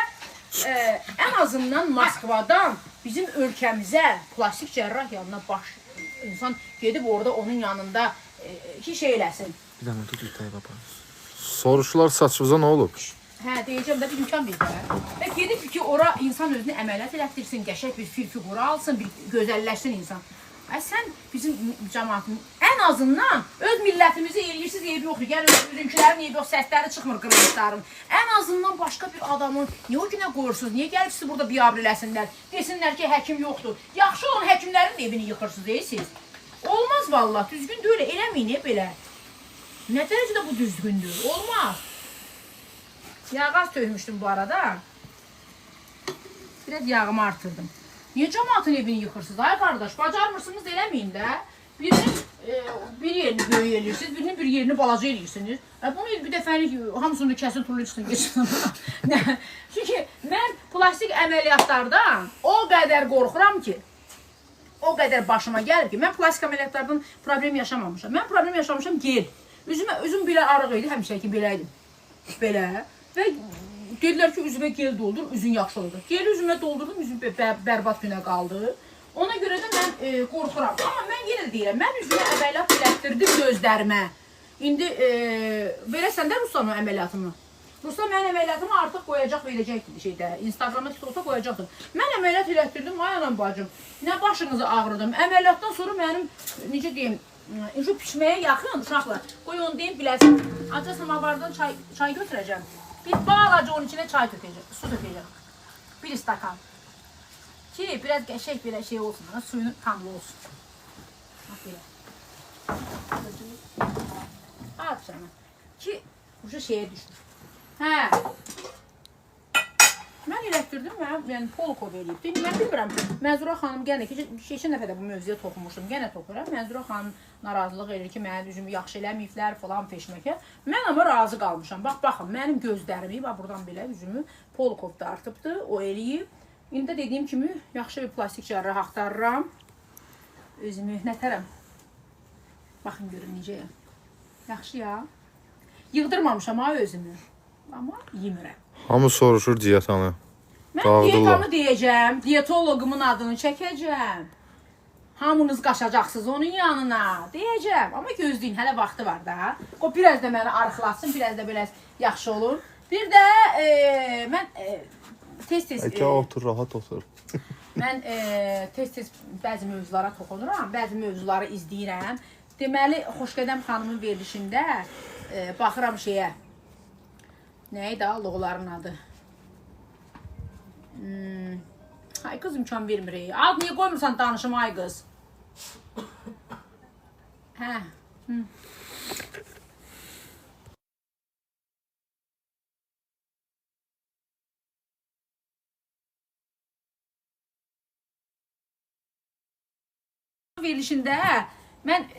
ən azından Moskvadan bizim ölkəmizə plastik cərrah yanına baş insan gedib orada onun yanında ki şey eləsin. Bir dənə tut ürtəyə baba. Soruşurlar saçınıza nə olub? Hə, deyəcəm də bir imkan verir. Və gedib ki, ora insan özünü əməliyyat elətdirsin, qəşəng bir figura alsın, bir gözəlləşsin insan. Sən bizim cəmaatın ən azından öz millətimizi eləyirsiniz, eyb yoxdur. Gəl özünkilərin eyb yox, səsləri çıxmır qırmızıların. Ən azından başqa bir adamı niyə o günə qoyursunuz? Niyə gəlib sizi burada biabr eləsinlər? Desinlər ki, həkim yoxdur. Yaxşı olan həkimlərin evini yıxırsınız, siz. Olmaz vallahi, düzgün deyil, eləməyin belə. Nə dərəcədə bu düzgündür? Olmaz. Yağaz töymüşdüm bu arada. Biraz yağımı artırdım. Niyə cəmaatın evini yıxırsınız? Ay qardaş, bacarmırsınız eləməyin də. Birinin bir yerini böyük eləyirsiniz, birinin bir yerini balaca eləyirsiniz. Bunu bir dəfəlik hamısını kəsin turlu üstünə geçsin. Çünki mən plastik əməliyyatlardan o qədər qorxuram ki, o qədər başıma gəlir ki, mən plastik əməliyyatlardan problem yaşamamışam. Mən problem yaşamışam gel. Üzüm belə arıq idi, həmişə ki belə idim. Belə. Və dedilər ki, üzümə gel doldur, üzün yaxşı oldu. Geli üzümə doldurdum, üzüm bərbad günə qaldı. Ona görə də mən qorxuram. Amma mən yenə də deyirəm, mən üzümə əməliyyat elətdirdim gözlərimə. İndi verəsən də Ruslanın əməliyyatını. Ruslan mənim əməliyyatımı artıq qoyacaq, verəcəkdir şeydə, Instagramda, TikTokda qoyacaqdır. Mən əməliyyat elətdirdim, ay anam bacım. Nə başınızı ağrıdım. Əməliyyatdan sonra mənim, necə deyim, şu pişməyə yaxın uşaqlar. Qoy onu deyim, biləsin. Acı samavardan çay götürəcəm. Bir balaca onun içine çay dökeceğim, su dökeceğim. Bir stakan. Ki biraz qəşəng belə şey olsun, suyunu tamlı olsun. Bak belə. At canım. Ki bu şeyə düşür. Hə. Mən elətdirdim, yəni Polkov eləyib. Mən bilmirəm, Mənzura xanım gənə ki, keçən dəfə də bu mövzuya toxunmuşdum, gənə toxuram. Mənzura xanım narazılıq edir ki, mənim üzümü yaxşı eləməyiblər falan peşməkə. Mən amma razı qalmışam. Baxın, mənim gözlərimi, buradan belə üzümü Polkov dartıbdır, o eləyib. İndi də dediyim kimi, yaxşı bir plastik cərrah axtarıram. Özümü nətərəm. Baxın, görün necəyəm. Yaxşı ya. Yığdırmamışam ha özümü. Amma yemirəm. Hamı soruşur diyetanı. Mən diyetamı deyəcəm, diyetologumun adını çəkəcəm. Hamınız qaçacaqsınız onun yanına, deyəcəm. Amma gözləyin, hələ vaxtı var da. O biraz da məni arıqlasın, biraz da belə yaxşı olur. Bir də mən tez-tez... Əkə otur, rahat otur. Mən tez-tez bəzi mövzulara toxunuram, bəzi mövzuları izləyirəm. Deməli, Xoşqədəm xanımın verilişində baxıram şeyə. Nəydi loğların adı? Ay qız imkan vermir. Ad niyə qoymursan danışım ay qız? Hə. Verilişində mən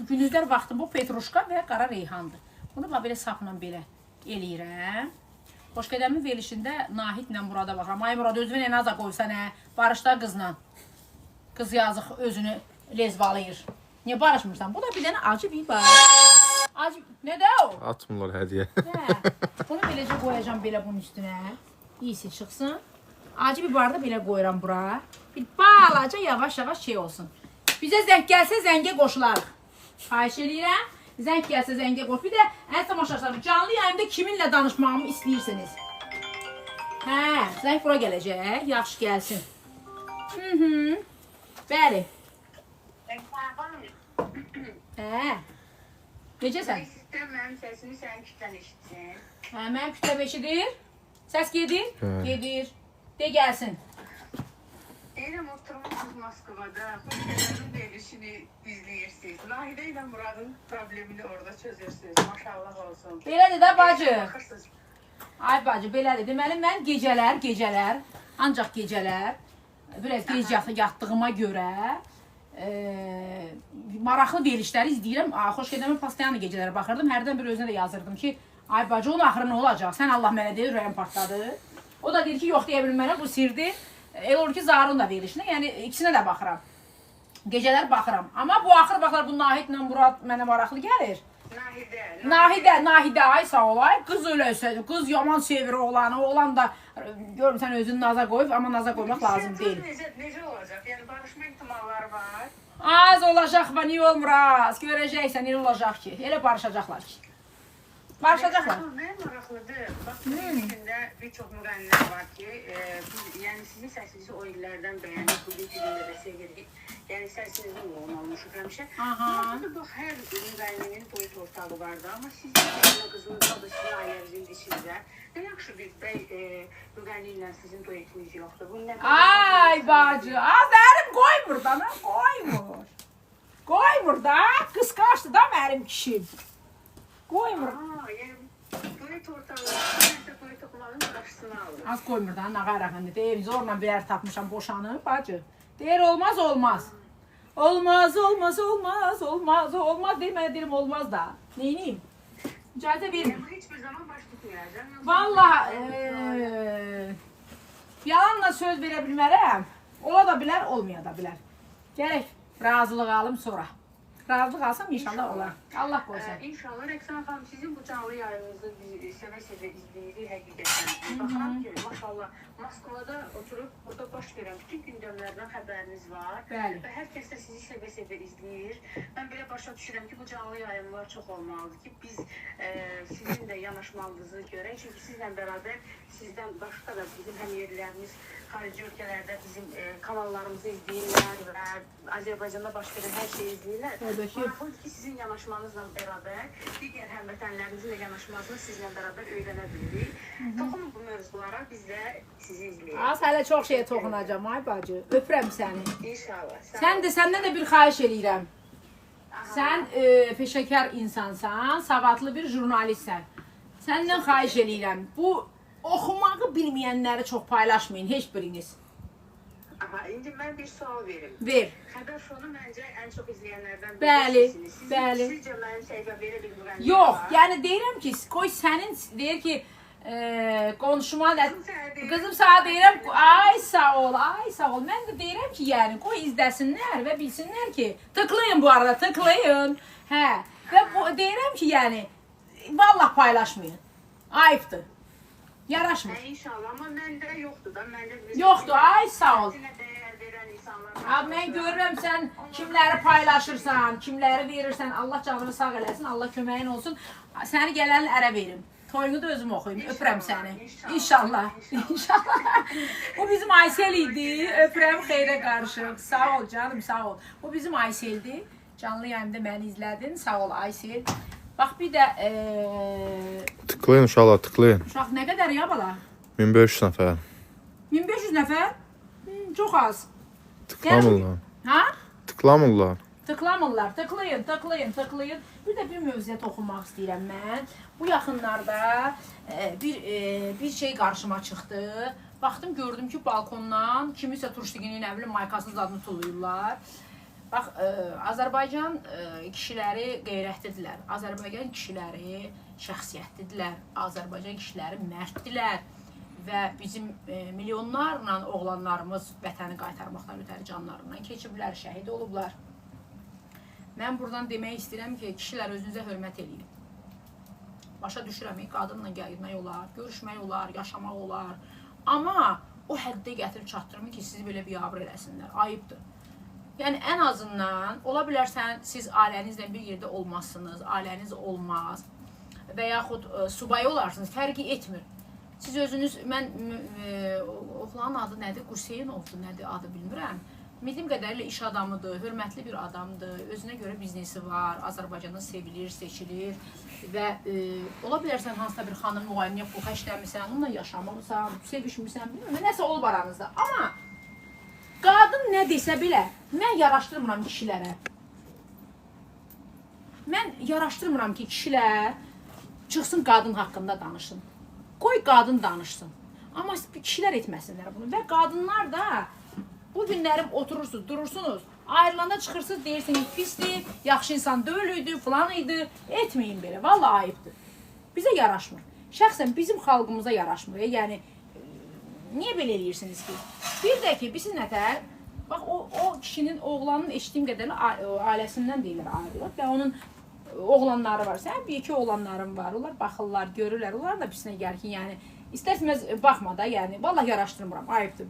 günüzlər vaxtım bu petruşka və qara reyhandır. Bunu belə sapla belə eləyirəm. Xoşqədəmin verilişində Nahidlə Murada baxıram. Ay Murad, özünü nə aza qoysan, barışda qızla. Qız yazıq özünü lezvalayır. Niyə barışmırsan? Bu da bir dənə acı bir var. Acı, nədə o? Atmırlar hədiyə. Bunu beləcə qoyacam belə bunun üstünə. İyisi çıxsın. Acı bir barda belə qoyuram bura. Bir balaca yavaş-yavaş şey olsun. Bizə zəng gəlsə zəngə qoşularıq. Xahiş edirəm. Zəng gəlsə zəngə qoş. Bir də əziz tamaşaçılarım, canlı yayımda kiminlə danışmağımı istəyirsiniz? Hə, zəng bura gələcək. Yaxşı gəlsin. Bəli. Hə. Necəsən? İstəyirəm mənim səsimi sənin kütlən eşitsin. Hə, mənim kütləm eşidir. Səs gedir? Gedir. De gəlsin. Deyirəm, oturmuşsunuz Moskvada, Xoşqədəmin verilişini izləyirsiniz. Nahidə ilə Muradın problemini orada çözürsünüz. Maşallah olsun. Belədir də bacı. Ay bacı, belədir. Deməli, mən gecələr, ancaq gecələr, biraz gec yatdığıma görə maraqlı verilişləri izləyirəm. Xoşqədəmin pastayanı gecələrə baxırdım. Hərdən bir özünə də yazırdım ki, ay bacı, onun axırı nə olacaq? Sən Allah mənə deyir, ürəyim partladı. O da deyir ki, yox deyə bilmərəm, bu sirdir. El olur ki, Zarun da verilişinə, yəni ikisinə də baxıram. Gecələr baxıram. Amma bu axır vaxtlar bu Nahidlə Murad mənə maraqlı gəlir. Nahidə, ay sağ olay. Qız öləsə, qız yaman sevir oğlanı. Oğlan da görmüsən özünü naza qoyub, amma naza qoymaq lazım deyil. Necə olacaq? Yəni barışma ehtimalları var. Az olacaq, niyə olmur az? Görəcəksən, nə olacaq ki? Elə barışacaqlar ki. Barışacaqlar. Mənə maraqlıdır. Bax, bugün gündə bir çox müğənnilər var ki, yəni sizin səsinizi o illərdən bəyənib, bugün gündə də sevirik. Yəni səsinizin yoğun olmuşuq həmişə. Maraqlıdır, bax, hər müğənninin toy tortağı vardı, amma sizin ailə qızınız da sizin ailənizin içində. Nə yaxşı bir bəy müğənni ilə sizin toy etiniz yoxdur. Ay bacı, az ərim qoymur da, qoymur. Qoymur da, qısqaçdı da mənim kişim. Qoymur. Toy tortağı, toy toxumanın qarşısını alır. Az qoymur da, nağar əfəndi. Deyir, zorla bir ər tapmışam, boşanıb, bacı. Deyir, olmaz, olmaz. Olmaz, olmaz, olmaz, olmaz, olmaz. Deyir, mənə deyirəm, olmaz da. Neyniyim? İcazə verin. Heç bir zaman baş tutmayacaq. Vallahi, yalanla söz verə bilmərəm. Ola da bilər, olmaya da bilər. Gərək razılıq alım sonra. Razılıq alsam inşallah olar. Allah qoysun. İnşallah Rəqsan xanım, sizin bu canlı yayınınızı biz sevə-sevə izləyirik həqiqətən. Baxıram ki, maşallah, Moskvada oturub burada baş verən bütün gündəmlərdən xəbəriniz var. Bəli. Və hər kəs də sizi sevə-sevə izləyir. Mən belə başa düşürəm ki, bu canlı yayınlar çox olmalıdır ki, biz sizin də yanaşmalığınızı görək. Çünki sizlə bərabər sizdən başqa da bizim həmyerlilərimiz xarici ölkələrdə bizim kanallarımızı izləyirlər və Azərbaycanda baş verən hər şeyi izləyirlər. Maraqlıdır ki, sizin yanaşmanızla bərabər digər həmvətənlərimizin də yanaşmasını sizlə bərabər öyrənə bilirik. Toxunun bu mövzulara, biz də sizi izləyək. Az hələ çox şeyə toxunacam, ay bacı. Öpürəm səni. İnşallah. Səndən də bir xahiş eləyirəm. Sən peşəkar insansan, savadlı bir jurnalistsən. Səndən xahiş eləyirəm. Bu oxumağı bilməyənləri çox paylaşmayın, heç biriniz. Aha, indi mən bir sual verim. Ver. Xəbər şonu məncə ən çox izləyənlərdən Bəli, birisiniz. bəli. Sizcə mənim səhifə belə bir müğənni Yox, var? yəni deyirəm ki, qoy sənin, deyir ki, qonşuma qızım sağ deyirəm, ay sağ ol, ay sağ ol. Mən də deyirəm ki, yəni qoy izləsinlər və bilsinlər ki, tıklayın bu arada, tıklayın. Hə, və deyirəm ki, yəni vallah paylaşmayın. Ayıbdır. Yaraşmır. İnşallah, amma məndə yoxdur da, məndə Yoxdur, ay sağ ol. Sizinə dəyər verən insanlar. Abi mən görürəm sən kimləri paylaşırsan, kimləri verirsən. Allah canını sağ eləsin, Allah köməyin olsun. Səni gələn ərə verim. Toyunu da özüm oxuyum. Öpürəm səni. İnşallah. İnşallah. Bu bizim Aysel idi. Öpürəm xeyrə qarışıq. Sağ ol canım, sağ ol. Bu bizim Aysel'di. Canlı yayında məni izlədin. Sağ ol Aysel. Bax bir də Tıklayın uşaqlar, tıklayın. uşaq nə qədər ya bala? 1500 nəfər. 1500 nəfər? Çox az. Tıklamırlar. Ha? Tıklamırlar. Tıklamırlar. Tıklayın, tıklayın, tıklayın. Bir də bir mövzuya toxunmaq istəyirəm mən. Bu yaxınlarda bir şey qarşıma çıxdı. Baxdım, gördüm ki, balkondan kimisə turşdiginin nə bilim maykasız adını tuluyurlar. Bax, Azərbaycan kişiləri qeyrətlidirlər. Azərbaycan kişiləri şəxsiyyətlidirlər. Azərbaycan kişiləri mərddirlər. Və bizim milyonlarla oğlanlarımız vətəni qaytarmaqdan ötəri canlarından keçiblər, şəhid olublar. Mən buradan demək istəyirəm ki, kişilər özünüzə hörmət eləyin. Başa düşürəm, qadınla gəlmək olar, görüşmək olar, yaşamaq olar. Amma o həddə gətirib çatdırmayın ki, sizi belə biabır eləsinlər. Ayıbdır. Yəni, ən azından, ola bilərsən, siz ailənizlə bir yerdə olmazsınız, ailəniz olmaz və yaxud subay olarsınız, fərqi etmir. Siz özünüz, mən oğlanın adı nədir? Quseynovdur, nədir adı bilmirəm. Bildiğim qədərilə iş adamıdır, hörmətli bir adamdır, özünə görə biznesi var, Azərbaycanda sevilir, seçilir və ola bilərsən hansısa bir xanım müğayinə bu xəşləmirsən, onunla yaşamırsan, sevişmirsən, bilmirəm, nəsə olub aranızda. Amma qadın nə desə belə, mən yaraşdırmıram kişilərə. Mən yaraşdırmıram ki, kişilər çıxsın qadın haqqında danışsın. Qoy qadın danışsın. Amma kişilər etməsinlər bunu. Və qadınlar da bu günlərim oturursunuz, durursunuz, ayrılanda çıxırsınız, deyirsiniz pisdir, yaxşı insan döyülüydü, falan idi. Etməyin belə, vallahi ayıbdır. Bizə yaraşmır. Şəxsən bizim xalqımıza yaraşmır. Yəni, niyə belə eləyirsiniz ki? Bir də ki, biz nətər Bax o kişinin, oğlanın eşitdiyim qədərilə ailəsindən deyirlər ayrılıb və onun oğlanları var. Sən bir iki oğlanların var. Onlar baxırlar, görürlər. Onlar da birisine gəlir ki, yəni istərsiniz baxma da, yəni vallahi yaraşdırmıram. Ayıbdır.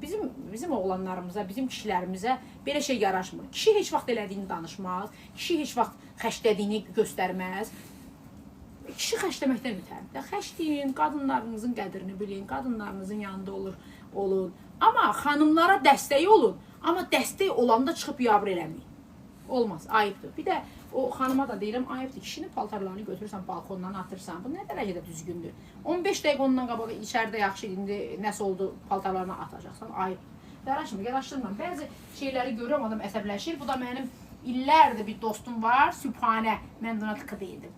Bizim oğlanlarımıza, bizim kişilərimizə belə şey yaraşmır. Kişi heç vaxt elədiyini danışmaz. Kişi heç vaxt xəşlədiyini göstərməz. Kişi xəşləməkdən ötəridir. Xəşləyin, qadınlarınızın qədrini bilin, qadınlarınızın yanında olun. Amma xanımlara dəstək olun. Amma dəstək olanda çıxıb yavr eləməyin. Olmaz, ayıbdır. Bir də o xanıma da deyirəm, ayıbdır. Kişinin paltarlarını götürürsən, balkondan atırsan. Bu nə dərəcədə düzgündür? 15 dəqiqə ondan qabaq içəridə yaxşı indi nəsə oldu, paltarlarını atacaqsan, ayıb. Yaraşdırmıram. Bəzi şeyləri görürəm, adam əsəbləşir. Bu da mənim illərdir bir dostum var, Sübhanə. Mən buna tıkı deyildim.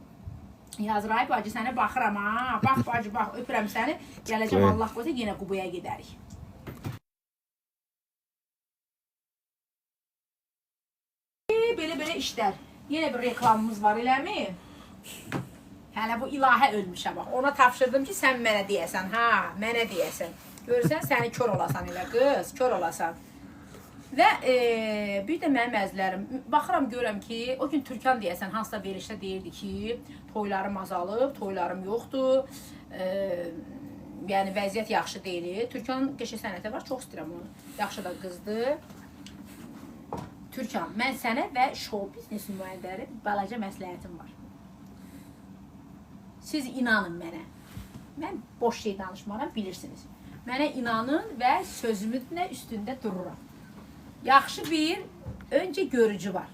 Yazır, ay bacı, sənə baxıram ha. Bax bacı, bax, öpürəm səni. Gələcəm, Allah qoysa, yenə Qubaya gedərik. Belə işlər. Yenə bir reklamımız var, eləmi? Hələ bu ilahə ölmüşə bax. Ona tapşırdım ki, sən mənə deyəsən, ha, mənə deyəsən. Görürsən, səni kör olasan elə qız, kör olasan. Və bir də mənim əzlərim, baxıram, görəm ki, o gün Türkan deyəsən, hansısa verişdə deyirdi ki, toylarım azalıb, toylarım yoxdur, yəni vəziyyət yaxşı deyil. Türkanın qəşə sənəti var, çox istəyirəm onu. Yaxşı da qızdır. Türkan, mən sənə və show biznes nümayəndələri balaca məsləhətim var. Siz inanın mənə. Mən boş şey danışmaram, bilirsiniz. Mənə inanın və sözümün üstündə dururam. Yaxşı bir öncə görücü var.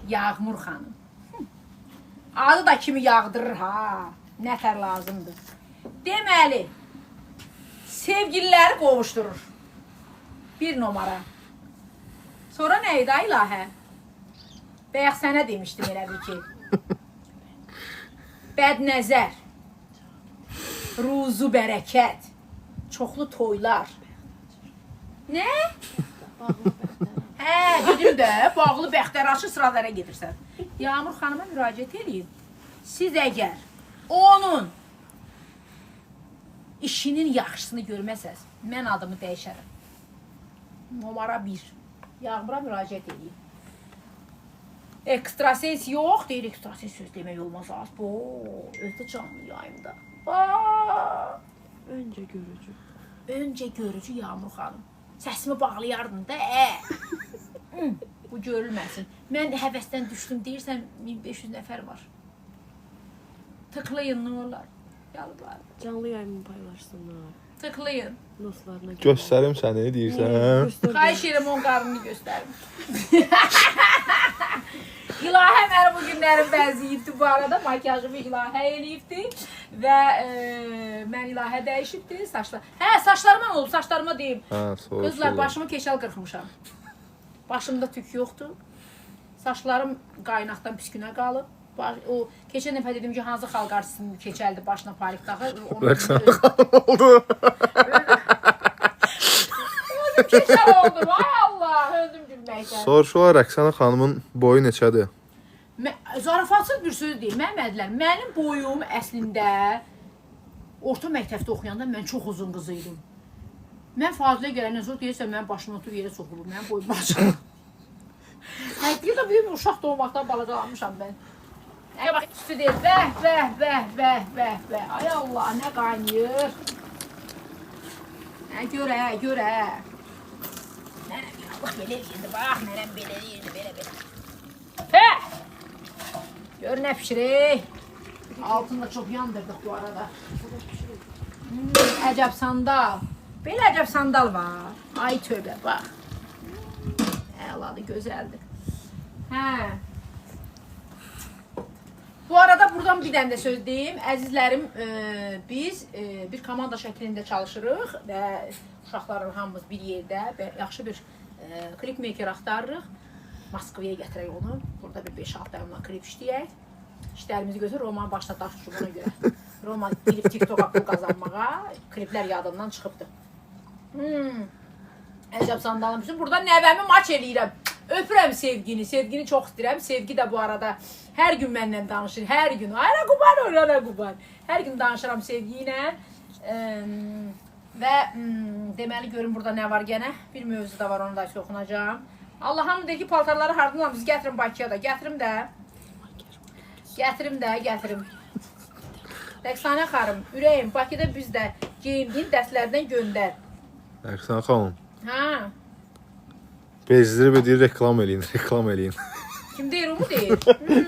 Yağmur xanım. Adı da kimi yağdırır ha. Nətər lazımdır. Deməli, sevgililəri qovuşdurur. Bir numara. Sonra nə idi ilahə? Bəyək sənə demişdim elə bir ki. Bədnəzər, ruzu bərəkət, çoxlu toylar. Nə? Hə, dedim də, bağlı bəxtəraşı sıralara gedirsən. Yağmur xanıma müraciət edin. Siz əgər onun işinin yaxşısını görməsəz, mən adımı dəyişərəm. Numara 1. Yağmura müraciət edin. Ekstrasens yox, deyir, ekstrasens söz demək olmaz. Özdə canlı yayımda. Öncə görücü. Öncə görücü Yağmur xanım. Səsimi bağlayardın da, bu görülməsin. Mən həvəsdən düşdüm, deyirsən 1500 nəfər var. Tıklayın, nə olar? Yalvarım. Canlı yayımı paylaşsınlar. Tıklayın. Dostlarına Göstərim səni, deyirsən. Xahiş edirəm, onun qarnını göstərim. İlahə məni bu günlərin bəziyibdi bu arada. Makyajımı İlahə eləyibdi. Və mən İlahə dəyişibdi. Saçlarıma nə olub? Saçlarıma deyim. Qızlar, başımı keçəl qırxmışam. Başımda tük yoxdur. Saçlarım qaynaqdan püskünə qalıb. O keçən dəfə dedim ki, hansı xalq artistinin keçəldi başına parik taxır. Rəqsanə xanım oldu. Özüm keçəl oldum. Ay Allah, öldüm gülməkdən. Soruşurlar, Rəqsanə xanımın boyu neçədir? Zarafatsız bir söz deyil, Məhəmmədlər. Mənim boyum əslində orta məktəbdə oxuyanda mən çox uzun qız idim. Mən Fazilə gələndən sonra deyirsən, mənim başıma otur yerə soxulur. Mənim boyum başım. Həqiqi də büyük uşaq doğmaqdan balacalanmışam mən. Bax, üstü deyir, bəh. Ay Allah, nə qaynayır. Görə. Nənəm yalıq belə deyirdi, bax, nənəm belə deyirdi, belə. Hə! Gör nə pişirik. Altında çox yandırdıq bu arada. Əcəb sandal. Belə əcəb sandal var. Ay tövbə, bax. Əladır, gözəldir. Hə. Bu arada buradan bir dənə də söz deyim. Əzizlərim, biz bir komanda şəklində çalışırıq və uşaqların hamımız bir yerdə və yaxşı bir klipmaker axtarırıq. Moskvaya gətirək onu. Burada bir 5-6 ayımla klip işləyək. İşlərimizi götür, Roman başına daş düşüb ona görə. Roman girib TikTok'a pul qazanmağa, kliplər yadımdan çıxıbdır. Əcəb sandalım üçün. Burada nəvəmi maç eləyirəm. Öpürəm sevgini çox istəyirəm. Sevgi də bu arada hər gün məndən danışır, hər gün. Ayra Quban. Hər gün danışıram sevgi ilə. Və deməli görün burada nə var gənə. Bir mövzu da var, onu da oxunacağım. Allah hamı deyir ki, paltarları hardan biz gətirin Bakıya da. Gətirim də. Gətirim. Rəqsanə xanım, ürəyim, Bakıda biz də geyimdiyin dərslərdən göndər. Rəqsanə xanım. Hə. Bezdirib deyir reklam eləyin. Kim deyir, o mu deyir?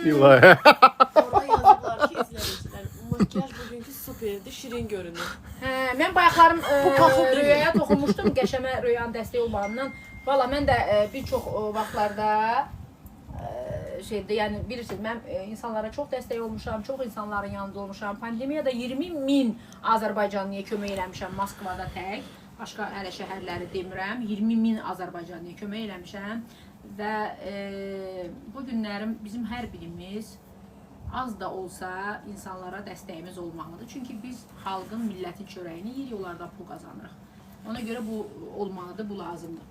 İlahi. Orada yazıblar ki, izləyicilər, makyaj bugünkü superdir, şirin görünür. Hə, mən bayaqlarım paxıl deyil. Röyaya toxunmuşdum, qəşəmə Röyanın dəstəyi olmağından. Valla mən də bir çox vaxtlarda yəni bilirsiniz, mən insanlara çox dəstək olmuşam, çox insanların yanında olmuşam. Pandemiyada 20.000 Azərbaycanlıya kömək eləmişəm Moskvada tək. Başqa hələ şəhərləri demirəm. 20.000 Azərbaycanlıya kömək eləmişəm. Və bu günlərim bizim hər birimiz az da olsa insanlara dəstəyimiz olmalıdır. Çünki biz xalqın, millətin çörəyini yeyirik, onlardan pul qazanırıq. Ona görə bu olmalıdır, bu lazımdır.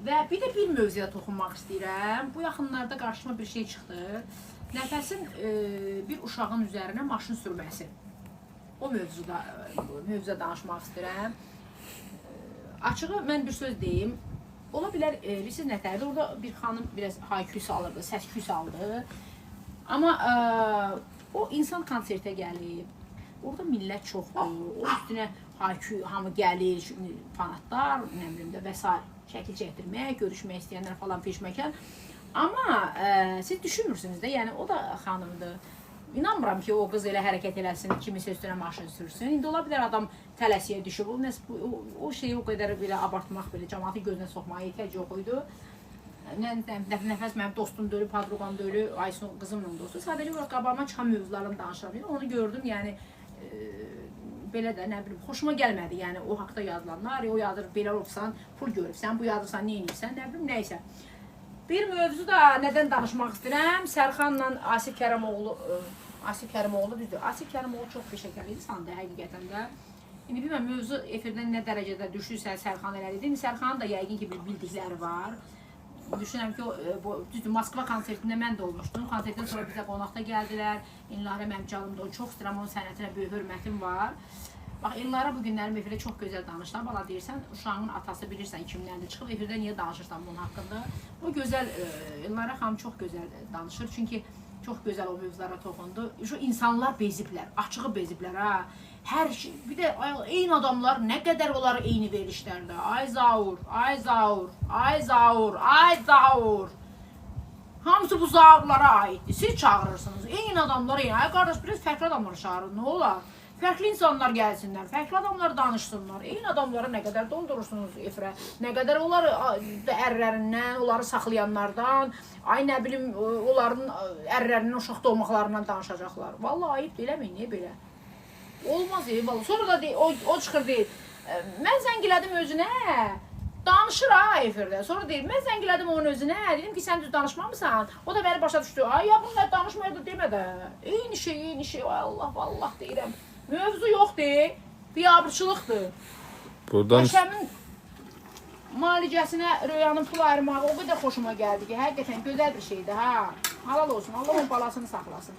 Və bir də bir mövzuya toxunmaq istəyirəm. Bu yaxınlarda qarşıma bir şey çıxdı. Nəfəsin bir uşağın üzərinə maşın sürməsi. O mövzuda danışmaq istəyirəm. Açığı mən bir söz deyim. Ola bilər, bilirsiniz nətərdir? Orada bir xanım biraz hay-küy salırdı, səs-küy saldı. Amma o insan konsertə gəlib. Orada millət çoxdur. O üstünə hay-küy, hamı gəlir, fanatlar, nə bilim də və s. Şəkil çəkdirmək, görüşmək istəyənlər falan peşməkən. Amma siz düşünmürsünüz də, yəni o da xanımdır. İnanmıram ki, o qız elə hərəkət eləsin, kimisə üstünə maşın sürsün. İndi ola bilər adam tələsiyə düşüb, o şeyi o qədər belə abartmaq, belə cəmaatı gözünə soxmağa ehtiyac yox idi. Nəfəs mənim dostumdur, ölü, padruqamdır, ölü, Aysun qızımla dostu. Sadəcə olaraq qabağıma çıxan mövzularını danışıram. Onu gördüm, yəni belə də, nə bilim, xoşuma gəlmədi, yəni o haqda yazılanlar, o yazır, belə olsan, pul görürsən, bu yazırsan, nə edirsən, nə bilim, nəysə. Bir mövzu da nədən danışmaq istəyirəm, Sərxanla Asif Kərimoğlu, düzdür, Asif Kərimoğlu çox peşəkar insandır, həqiqətən də. İndi bilməm, mövzu efirdən nə dərəcədə düşürsə, Sərxan elədi. İndi Sərxanın da yəqin ki, bildikləri var. Düşünürəm ki, düzdür, Moskva konsertində mən də olmuşdum. Konsertdən sonra bizə qonaqda gəldilər. İllərə mənim canımda, onu çox istəyirəm, onun sənətinə böyük hörmətim var. Bax, İllərə bu günlərim efirdə çox gözəl danışlar. Bala deyirsən, uşağın atası bilirsən kimlərdir, çıxıb efirdə niyə danışırsan bunun haqqında? O gözəl, İllərə xanım çox gözəl danışır. Çünki çox gözəl o mövzulara toxundu. Şu insanlar beziblər, açığı beziblər, ha. Hər şey, bir də eyni adamlar nə qədər onlar eyni verilişlərdə. Ay Zaur, ay Zaur, ay Zaur, ay Zaur. Hamısı bu Zaurlara aiddir. Siz çağırırsınız. Eyni adamlar eyni. Ay qardaş, biraz fərqli adamları çağırın. Nə olar? Fərqli insanlar gəlsinlər, fərqli adamlar danışsınlar. Eyni adamları nə qədər doldurursunuz efirə? Nə qədər onları ərlərindən, onları saxlayanlardan, ay nə bilim, onların ərlərinin uşaq doğmaqlarından danışacaqlar. Vallahi ayıb deyiləməyin, niyə belə? Olmaz vallahi. Sonra da o çıxır deyir, mən zəngilədim özünə, danışır ha efirdə. Sonra deyir, mən zəngilədim onun özünə, dedim ki, sən düz danışmamısan. O da məni başa düşdü. Ay ya bunlar danışmaya da demə də. Eyni şey, ay Allah, vallah deyirəm. Mövzu yoxdur, biabırçılıqdır. Buradan Qəşəmin malicəsinə Röyanın pul ayırmağı o qədər xoşuma gəldi ki, həqiqətən gözəl bir şeydir, ha. Halal olsun, Allah onun balasını saxlasın.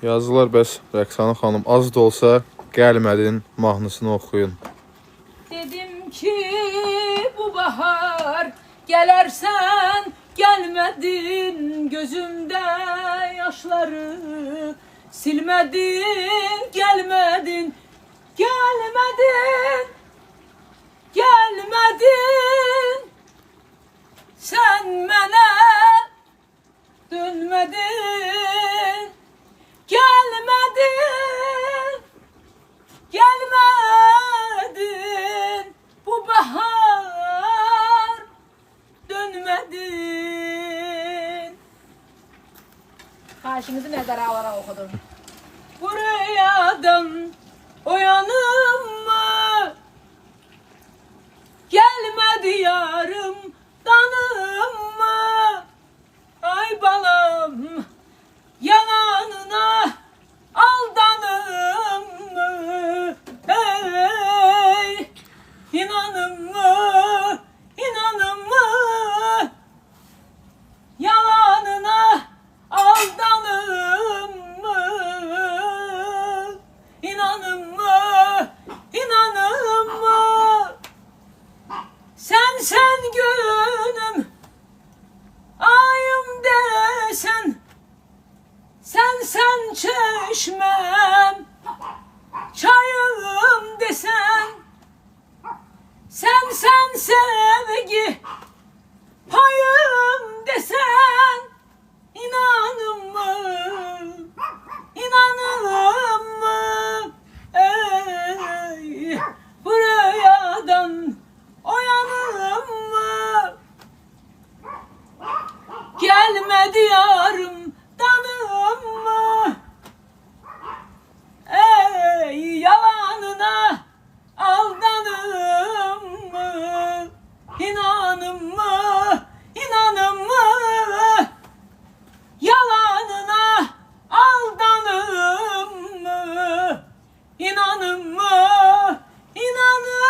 yazılar bəs Rəqsanə xanım az da olsa gəlmədin mahnısını oxuyun. Dedim ki bu bahar gələrsən, gəlmədin gözümdə yaşları silmədin, gəlmədin, gəlmədin, gəlmədin. Sən mənə dönmədin, gəlmədin, gəlmədin. Bu bahar dönmədin. Xahişinizi nəzərə alaraq oxudum. Bu rüyadan oyanım mı? Gəlmədi yarım danım mı? Ay balam, yalanına aldanım mı? Hey, inanım mı? İnanım mı? Yalanına aldanım mı? İnanım mı? İnanım mı? Sen gül düşmem çayım desen, sen sevgi payım desen, inanın mı, inanırım mı, ey, bu rüyadan uyanırım mı, gelmedi yarım danım mı, ey, yalanına aldanım mı, inanın mı, inanın mı, yalanına aldanım mı, inanın mı, inanın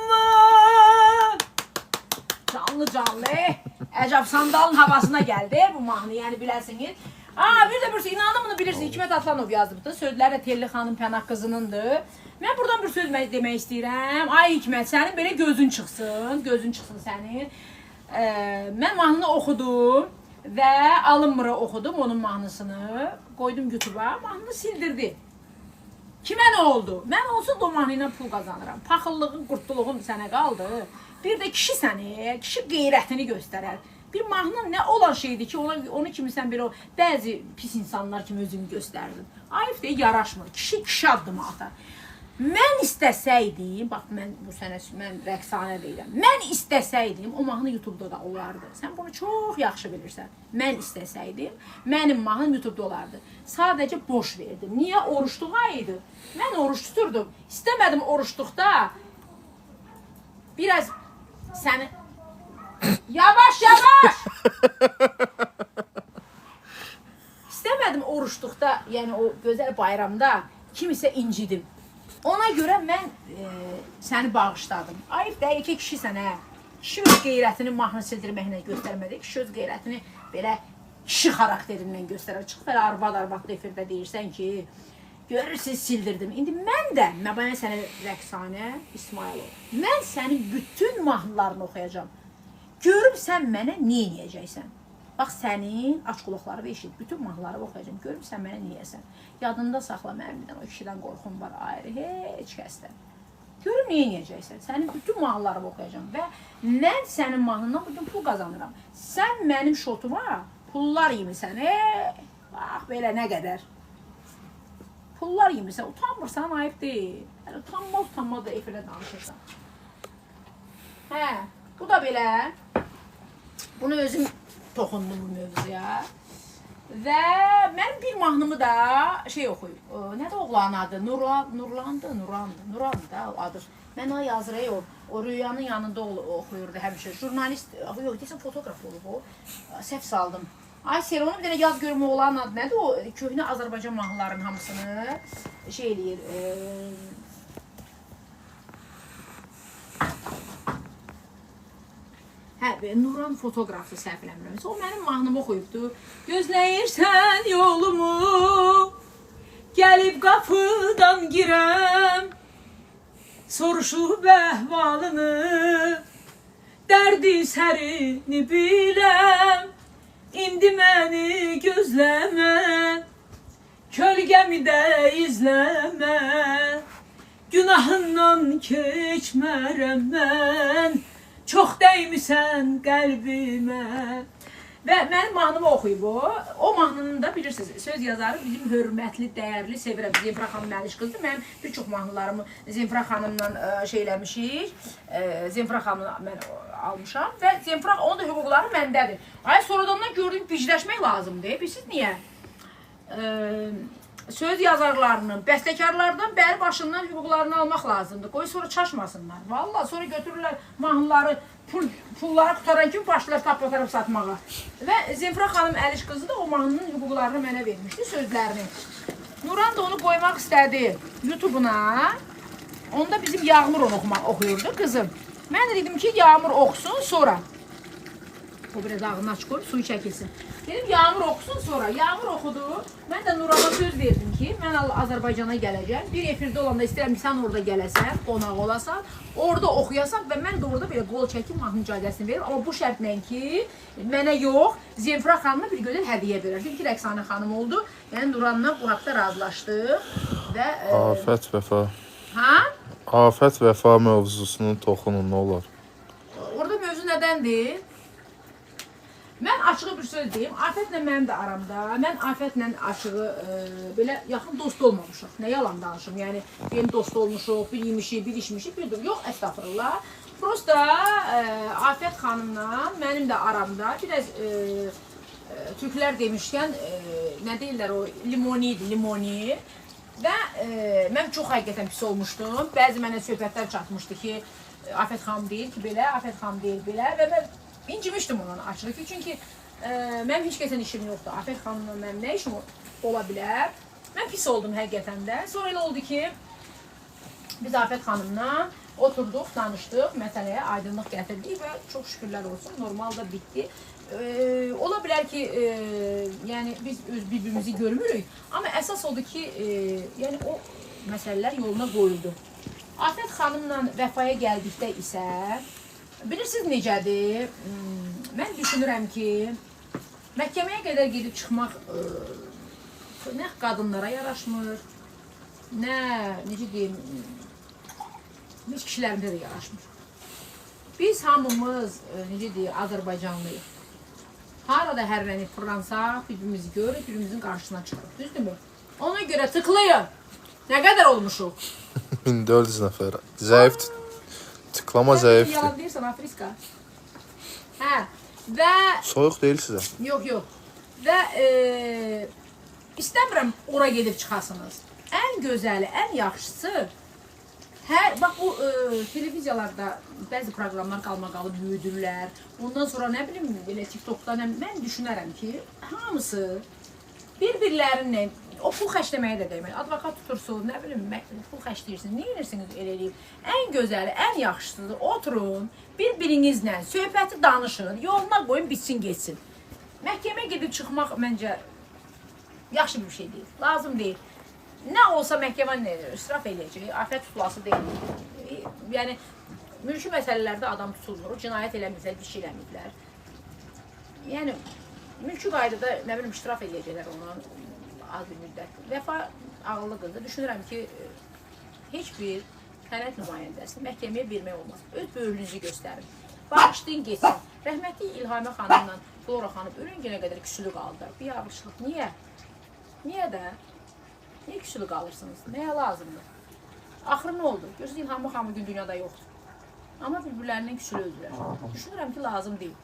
mı? Canlı canlı. Əcəb Sandalın havasına geldi bu mahnı, yani biləsiniz. Bir de bir inanımını bilirsiniz. Hikmət Atlanov yazdı bu da. Sözləri də Telli xanım Pənah qızınındır. Mən buradan bir söz demək istəyirəm. Ay Hikmət, sənin belə gözün çıxsın. Gözün çıxsın sənin. Mən mahnını oxudum və alınmıra oxudum onun mahnısını. Qoydum YouTube'a. Mahnını sildirdi. Kimə nə oldu? Mən olsun da o mahnı ilə pul qazanıram. Paxıllığın, qurtuluğun sənə qaldı. Bir də kişi səni, kişi qeyrətini göstərər. Bir mahnı nə olan şeydir ki, onu kimi sən belə bəzi pis insanlar kimi özünü göstərdin. Ayıb deyə yaraşmır. Kişi addımı atar. Mən istəsəydim, bax mən bu sənə mən rəqsanə deyirəm. Mən istəsəydim, o mahnı YouTube'da da olardı. Sən bunu çox yaxşı bilirsən. Mən istəsəydim, mənim mahnım YouTube'da olardı. Sadəcə boş verdim. Niyə? Oruçluğa idi. Mən oruç tuturdum. İstəmədim oruçluqda biraz səni yavaş. İstəmədim oruçluqda, yəni o gözəl bayramda kimisə incidim. Ona görə mən səni bağışladım. Ayıb da iki kişi sənə, kişi öz qeyrətini mahnı sildirməklə göstərmədi. Kişi öz qeyrətini belə kişi xarakterindən göstərər. Çıx belə arvad efirdə deyirsən ki, görürsünüz sildirdim. İndi mən də, mən sənə rəqsanə İsmailov, mən sənin bütün mahnılarını oxuyacağım. Görüm sən mənə nə eləyəcəksən. Bax sənin aç qulaqları və eşit, bütün mahnıları oxuyacağım. Görüm sən mənə nə eləyəcəksən. Yadında saxla mənim birdən, o kişidən qorxum var ayrı, heç kəsdən. Görüm nə eləyəcəksən. Sənin bütün mahnıları oxuyacağım və mən sənin mahnından bütün pul qazanıram. Sən mənim şotuma pullar yemirsən. Bax belə nə qədər. Pullar yemirsən, utanmırsan, ayıb deyil. Utanma da efirə danışırsan. Bu da belə. Bunu özüm toxundum bu mövzuya. Və mənim bir mahnımı da şey oxuyub. Nədir oğlanın adı? Nurandı da adı. Mən o yazırı o Rüyanın yanında oxuyurdu həmişə. Jurnalist, yox, deyəsən fotoqraf olub o. Səhv saldım. Ay Sera, onu bir dənə yaz görüm oğlanın adı nədir? O köhnə Azərbaycan mahnılarının hamısını şey eləyir. Nuran fotoqrafı səhv eləmirəmsə, o mənim mahnımı oxuyubdu. Gözləyirsən yolumu, gəlib qapıdan girəm, soruşub əhvalını, dərdi sərini biləm, indi məni gözləmə, kölgəmi də izləmə, günahından keçmərəm mən, çox dəymisən qəlbimə. Və mənim mahnımı oxuyub o. O mahnının da bilirsiniz, söz yazarı bizim hörmətli, dəyərli, sevirəm. Zemfira xanım Məliş qızdır. Mən bir çox mahnılarımı Zemfira xanımla şey eləmişik. Zemfira xanımla mən almışam və Zemfira, onun da hüquqları məndədir. Ay sonradan gördüm bicləşmək lazımdır. Bilirsiniz niyə? Söz yazarlarının, bəstəkarlardan bəri başından hüquqlarını almaq lazımdır. Qoy sonra çaşmasınlar. Vallahi sonra götürürlər mahnıları, pulları qutaran kimi başlar tapıb satmağa. Və Zemfira xanım Əliş qızı da o mahnının hüquqlarını mənə vermişdi, sözlərini. Nuran da onu qoymaq istədi YouTube'una. Onda bizim Yağmur onu oxuyurdu qızım. Mən də dedim ki, Yağmur oxusun sonra. O biraz ağını aç qoyub, suyu çəkilsin. Dedim Yağmur oxusun sonra. Yağmur oxudu. Mən də Nuran'a söz verdim ki, mən Azərbaycana gələcəm. Bir efirdə olanda istəyirəm ki, sən orada gələsən, qonaq olasan, orada oxuyasan və mən də orada belə qol çəkim, mahnı icazəsini verim. Amma bu şərtlə ki, mənə yox, Zemfira xanıma bir gözəl hədiyyə verir. Çünki Rəqsanə xanım oldu. Yəni Nuranla bu haqda razılaşdıq və Afət vəfa. ha? Afət vəfa mövzusunu toxunun, nə olar? Orada mövzu nədəndir? Mən açığı bir söz deyim. Afətlə mənim də aramda. Mən Afətlə açığı belə yaxın dost olmamışıq. Nə yalan danışım. Yəni benim dost olmuşuq, bir yemişik, bir içmişik, bir yox, əstəğfurullah. Prosta Afət xanımla mənim də aramda biraz türklər demişkən nə deyirlər o limoni idi, limoni. Və mən çox həqiqətən pis olmuşdum. Bəzi mənə söhbətlər çatmışdı ki, Afət xanım deyir ki, belə, Afət xanım deyir belə və mən incimişdim ondan açığı ki, çünki mənim heç kəsən işim yoxdur. Afət xanımla mənim nə işim ola bilər? Mən pis oldum həqiqətən də. Sonra elə oldu ki, biz Afət xanımla oturduq, danışdıq, məsələyə aydınlıq gətirdik və çox şükürlər olsun, normal da bitdi. Ola bilər ki, yəni biz bir-birimizi görmürük, amma əsas odur ki, yəni o məsələlər yoluna qoyuldu. Afət xanımla vəfaya gəldikdə isə, bilirsiniz necədir? Mən düşünürəm ki, məhkəməyə qədər gedib çıxmaq nə qadınlara yaraşmır, nə, necə deyim, heç kişilərimdə də yaraşmır. Biz hamımız, necə deyir, Azərbaycanlıyıq. Harada hərlənib fırlansaq, bir-birimizi görürük, bir-birimizin qarşısına çıxırıq, düzdürmü? Ona görə tıklayın. Nə qədər olmuşuq? 1400 nəfər. Zəif, tıklama zəifdir. Yalan deyirsən, Afriska. Hə, və... Soyuq deyil sizə. Yox, yox. Və istəmirəm ora gedib çıxasınız. Ən gözəli, ən yaxşısı, bax bu televiziyalarda bəzi proqramlar qalmaqalı büyüdürlər. Ondan sonra nə bilim, belə TikTokda mən düşünərəm ki, hamısı bir-birlərinlə, o pul xərcləməyə də demək, advokat tutursunuz, nə bilim, pul xərcləyirsiniz, nə edirsiniz elə eləyib. Ən gözəli, ən yaxşısıdır, oturun, bir-birinizlə söhbəti danışın, yoluna qoyun, bitsin, geçsin. Məhkəməyə gedib çıxmaq məncə yaxşı bir şey deyil, lazım deyil. Nə olsa məhkəmə israf eləyəcək, afət tutulası deyil. Yəni, mülki məsələlərdə adam tutulmur, cinayət eləməyiblər, bir şey eləməyiblər. Yəni, mülki qaydada, nə bilim, israf eləyəcəklər onu az bir müddət. Vəfa ağıllı qızdır. Düşünürəm ki, heç bir sənət nümayəndəsini məhkəməyə vermək olmaz. Öz böyürlüyünüzü göstərin. Bağışlayın, geçsin. Rəhmətli İlhamə xanımla Flora xanım ölən günə qədər küsülü qaldılar. Bir yağışlıq. Niyə? Niyə də? Niyə küsülü qalırsınız? Nəyə lazımdır? Axırı nə oldu? Görürsünüz, İlhamə xanım bugün dünyada yoxdur. Amma bir-birlərindən küsülü öldülər. Düşünürəm ki, lazım deyil.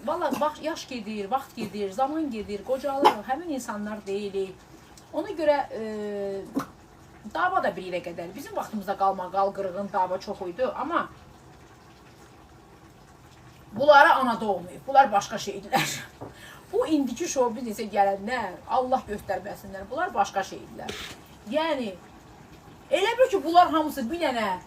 Valla yaş gedir, vaxt gedir, zaman gedir, qocalır, həmin insanlar deyilik. Ona görə dava da bir ilə qədər. Bizim vaxtımızda qalmaqal, qırğın dava çox idi, amma bunlara ana doğmayıb, bunlar başqa şeydilər. Bu indiki şou biznesə gələnlər, Allah göstərməsinlər, bunlar başqa şeydilər. Yəni, elə bir ki, bunlar hamısı bir dənə,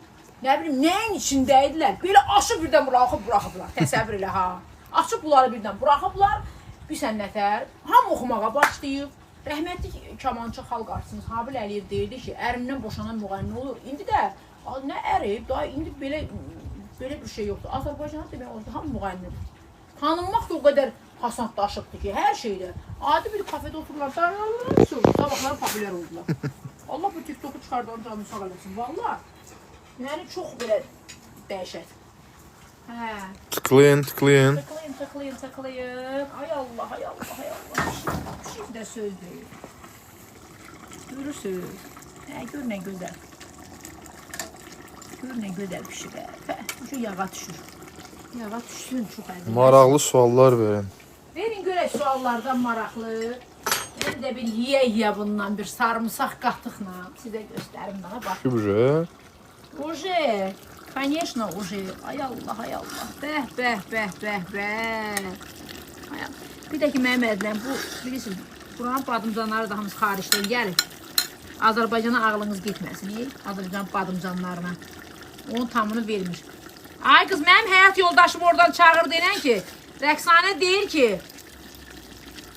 nə bilim, nəyin içindəydilər, belə aşı birdən buraxıblar, təsəvvür elə ha. Açıb bunları birdən buraxıblar, bir sənətər, hamı oxumağa başlayıb. Rəhmətli kamançı xalq artistimiz Habil Əliyev deyirdi ki, ərindən boşanan müğənni olur. İndi də, nə ərib, daha indi belə bir şey yoxdur. Azərbaycan'a demək olsa, hamı müğənnidir. Tanınmaq da o qədər hasantlaşıbdır ki, hər şeydə. Adi bir kafede otururlar, sabahlar popülər oldular. Allah bu TikTok'u çıxardan canını sağ eləsin, valla. Yəni, çox belə dəhşət. Tıklayın, tıklayın. Tıklayın. Ay Allah. Bir şey də söz deyil. Görürsünüz. Gör nə gözəl. Gör nə gözəl bir şey. Şu yağa düşür. Yağa düşsün, çox əziz. Maraqlı suallar verin. Verin görək suallardan maraqlı. Mən də bir yiyə bundan bir sarımsaq qatıqla. Sizə göstərim bana, bax. Kübrə. Uje. Конечно, уже. Ay Allah. Bəh. Bir də ki, mənim ədləm, bu, bilirsiniz, buranın badımcanları da hamısı xaricdən gəlir. Azərbaycana ağlınız getməsin, Azərbaycan badımcanlarına. Onun tamını vermiş. Ay qız, mənim həyat yoldaşım oradan çağır denən ki, Rəqsanə deyir ki,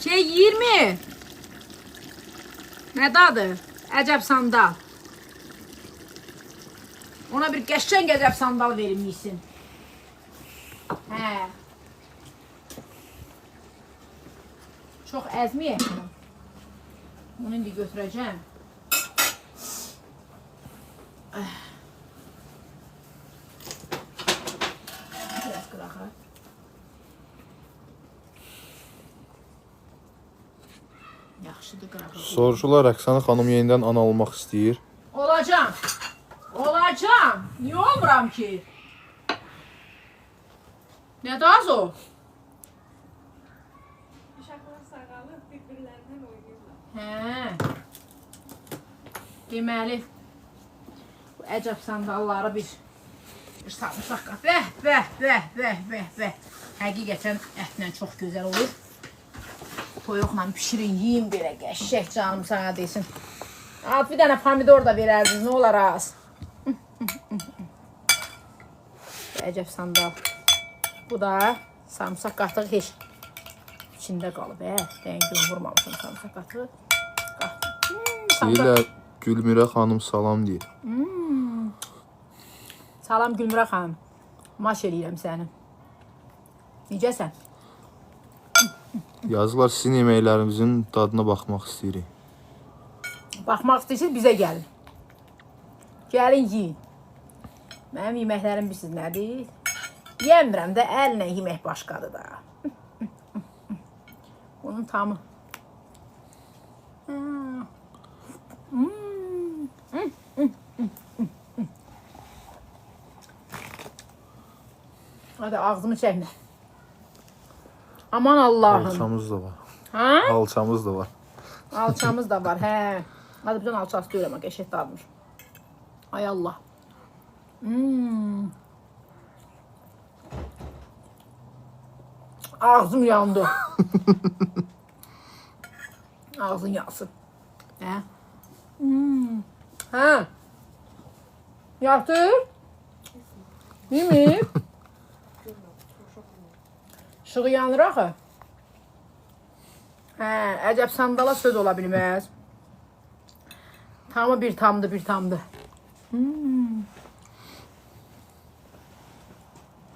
20. Nə dadır? Əcəb sandal. Ona bir qəşəng əcəb sandal verilmişsin. Hə. Çox əzməyək bunu. Bunu indi götürəcəm. Biraz qırağa. Yaxşıdır qırağa. Soruşurlar Rəqsanə xanım yenidən ana olmaq istəyir. Olacam. Olacam. Niyə olmuram ki? Nə də az o? Uşaqlar sağalıb bir-birlərindən oynayırlar. Hə. Deməli, bu əcəb sandalları bir sarımsaq qat. Bəh. Həqiqətən ətlə çox gözəl olur. Toyuqla pişirin, yiyin belə qəşək canım sana desin. Bir dənə pomidor da verərdiniz, nə olar az. Əcəb sandal. Bu da sarımsaq qatıq heç içində qalıb. Dəyin gün vurmamışım sarımsaq qatıq. Deyirlər Gülmirə xanım salam deyir. Salam Gülmürə xanım. Maş eləyirəm səni. Necəsən? Yazılar sizin yeməklərinizin dadına baxmaq istəyirik. Baxmaq istəyirsiniz, bizə gəlin. Gəlin, yiyin. Mənim yeməklərim bilirsiniz nədir? Yemirəm də, əllə yemək başqadır da. Bunun tamı. Hadi ağzımı çəkmə. Aman Allahım. Alçamız da var. Ha? Alçamız da var. Alçamız da var, hə. Hadi bütün alçası deyirəm, qəşək dadmış. Ay Allah. Ağzım yandı. Ağzın yansın. Hə? Hə? Yatır? Yemir? Işığı yanır axı. Hə, əcəb sandala söz ola bilməz. Tamı bir tamdı.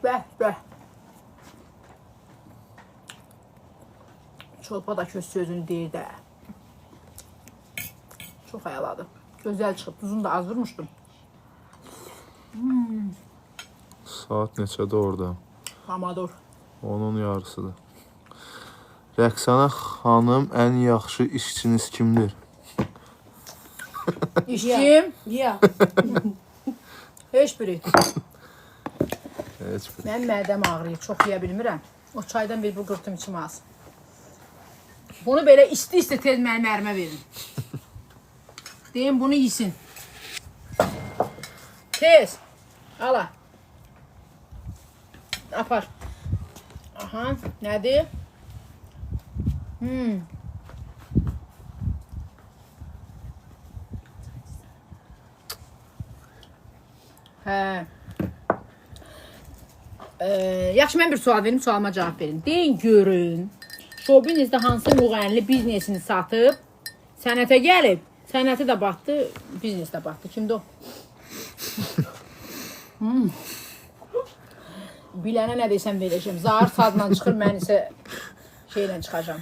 Bəh. Çolpa da köz sözünü deyir də. Çox ayaladı. Gözəl çıxıb, tuzunu da az vurmuşdum. Saat neçədə orada? Amador. Onun yarısıdır. Rəqsanə xanım ən yaxşı işçiniz kimdir? İşçiyim. Ya. Heç biri. Heç bir. Mənim mədəm ağrıyır, çox yeyə bilmirəm. O çaydan bir bu qırtım içim az. Bunu belə isti tez mənim ərimə verin. Deyim bunu yesin. Tez. Ala. Apar. Aha, nədir? Hə. Yaxşı, mən bir sual verim, sualıma cavab verin. Deyin, görün. Şoubinizdə hansı müğənni biznesini satıb, sənətə gəlib, sənəti də batdı, biznes də batdı. Kimdir o? Bilənə nə desəm verəcəm. Zahir sadla çıxır, mən isə şeylə çıxacam,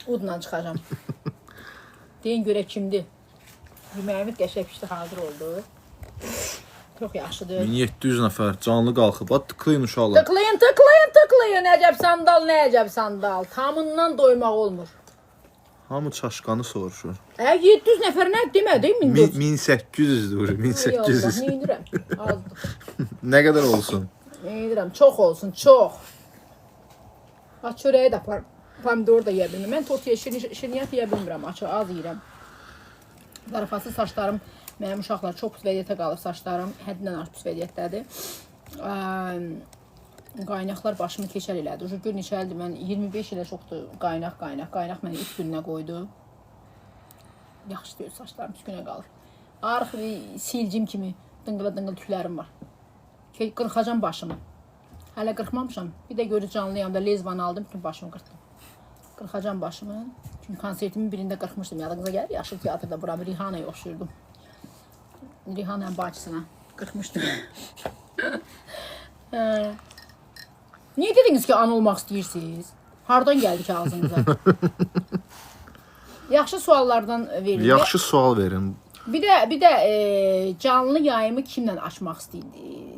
udla çıxacam. Deyin, görək kimdir? Yeməyimiz qəşəng pişdi, hazır oldu. Çox yaxşıdır. 1700 nəfər canlı qalxıb. Tıklayın uşaqlar. Tıklayın. Əcəb sandal, nə əcəb sandal. Tamından doymaq olmur. Hamı çaşqanı soruşur. 700 nəfər nə demədi? 1800'dür, 1800. Nə edirəm? Azdır. Nə qədər olsun? Nə edirəm? Çox olsun, çox. Çörəyi də pomidor da yeyə bilmirəm. Mən tortaya şirniyyat yeyə bilmirəm, açıq, az yeyirəm. Zarafası saçlarım, mənim uşaqlar çox pis vəziyyətə qalır saçlarım. Həddindən artıq pis vəziyyətdədir. Qaynaqlar başımı keçər elədi. Gör neçə ildir, mən 25 ilə çoxdur qaynaq. Qaynaq məni 3 gününə qoydu. Yaxşı deyil, saçlarım 3 günə qalır. Arıq silcim kimi dıngıla tüklərim var. Qırxacam başımı. Hələ qırxmamışam. Bir də görü canlı yanında lezvan aldım, bütün başımı qırxdım. Qırxacam başımı. Çünki konsertimin birində qırxmışdım. Yadınıza gəlir, Yaşıl teatrda buramı Rihana'ya oxşuyordum. Rihana'nın bacısına qırxmışdım. Niye dediniz ki an olmaq istəyirsiniz? Hardan gəldi ki ağzınıza? Yaxşı suallardan verin. Yaxşı sual verin. Bir də canlı yayımı kimlə açmaq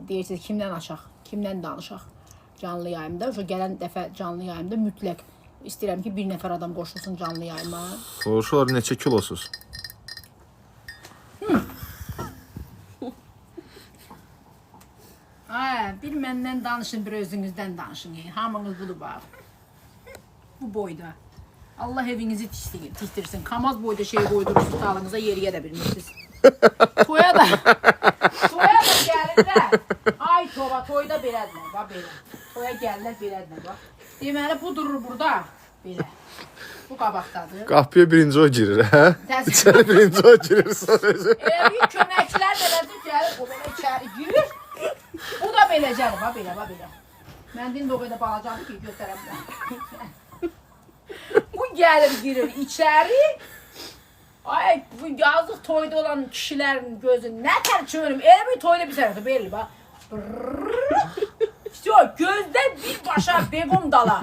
deyirsiniz? Kimdən açaq? Kimdən danışaq? Canlı yayımda. O gələn dəfə canlı yayımda mütləq istəyirəm ki, bir nəfər adam qoşulsun canlı yayıma. Soruşurlar neçə kilosuz? Bir məndən danışın, bir özünüzdən danışın. Hamınız budur bax. Bu boyda. Allah evinizi tikdirsin. Kamaz boyda şey qoydurursunuz, dalınıza yeriyə də bilmirsiniz. Toya da gəlirlər. Ay toba, toyda belədirlər, bax belə. Toya gəlirlər belədirlər, bax. Deməli, bu durur burada, belə. Bu qabaqdadır. Qapıya birinci o girir, hə? İçəri birinci o girir, sonra özü. Elə bir köməkçilər belədir, gəlir, o belə içəri girir. Bu da belə gəlir, bax belə, bax belə. Mən deyim, o qədər balacadır ki, göstərəm mən. Bu gəlir, girir içəri. Ay, bu yazıq toyda olan kişilərin gözü nətər çönüm. Elə bir toyda bir sənədir, belli bax. Gözdə birbaşa begum dala.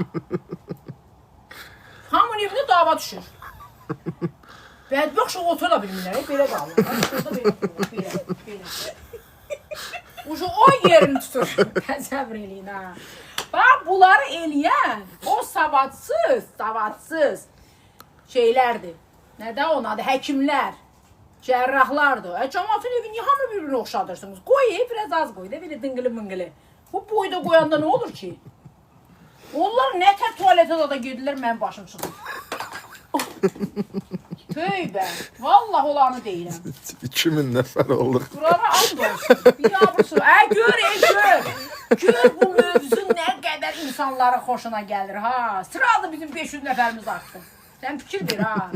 Hamının evində dava düşür. Bədbəxt otura bilmirlər, belə qalır. Belə. Ucu o yerini tutur. Təsəvvür eləyin ha. Bax, bunları eləyən o savadsız şeylərdir. Nədə onadır? Həkimlər, cərrahlardır. Cəmatın evi niyə hamı bir-birini oxşadırsınız? Qoy, biraz az qoy da, belə dıngılı-mıngılı. Bu boyda qoyanda nə olur ki? Onlar nətər tualetə da gedirlər, mənim başım çıxır. Töybə, vallah olanı deyirəm. 2000 nəfər olduq. Burana and olsun. Bir yavrusu. Gör. Gör bu mövzu nə qədər insanların xoşuna gəlir ha. Sıralı bizim 500 nəfərimiz artdı. Sən fikir ver ha.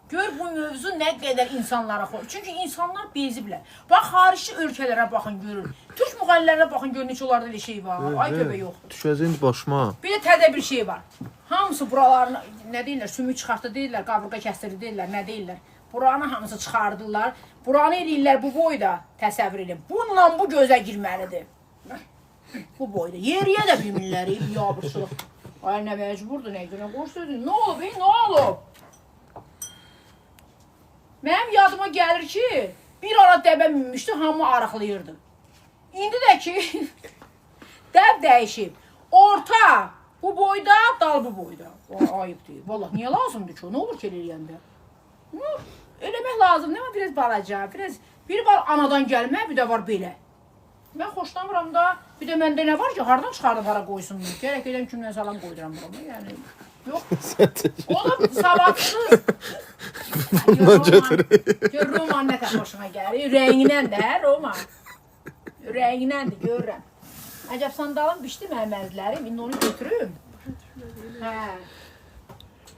Gör bu mövzu nə qədər insanlara xoş. Çünki insanlar beziblər. Bax, xarici ölkələrə baxın görün. Türk müğənnilərə baxın görün neçə onlarda elə şey var. Ay göbə yoxdur. Düşəcək başıma. Bir də təzə bir şey var. Hamısı buralarını, nə deyirlər, sümük çıxartdı deyirlər, qaburqa kəsdirdi deyirlər, nə deyirlər. Buranı hamısı çıxardırlar. Buranı eləyirlər bu boyda, təsəvvür edin. Bununla bu gözə girməlidir. Bu boyda. Yeriyə də bilmirlər, yabırsılıq. Ay, nə məcburdur, nə günə qoş sözün. Nə olub, nə olub? Mənim yadıma gəlir ki, bir ara dəbə minmişdi, hamı arıqlayırdı. İndi də ki, dəb dəyişib. Orta bu boyda, dal bu boyda. Ayıb deyil. Vallahi, niyə lazımdır ki o? Nə olur ki, eləyəndə? Eləmək lazımdır, amma biraz balaca, bir var anadan gəlmək, bir də var belə. Mən xoşlamıram da, bir də məndə nə var ki, hardan çıxardıb hara qoysunlar? Gərək edəm kimdən salam qoyduram burama, yəni. Yox, o da savadsız. Bundan götürək. Gör, roman nə tək hoşuna gəlir. Rəngindən də, roman. Rənginəndir, görürəm. Əcəb sandalım bişdi mənim əzlərim, indi onu götürüm. Hə.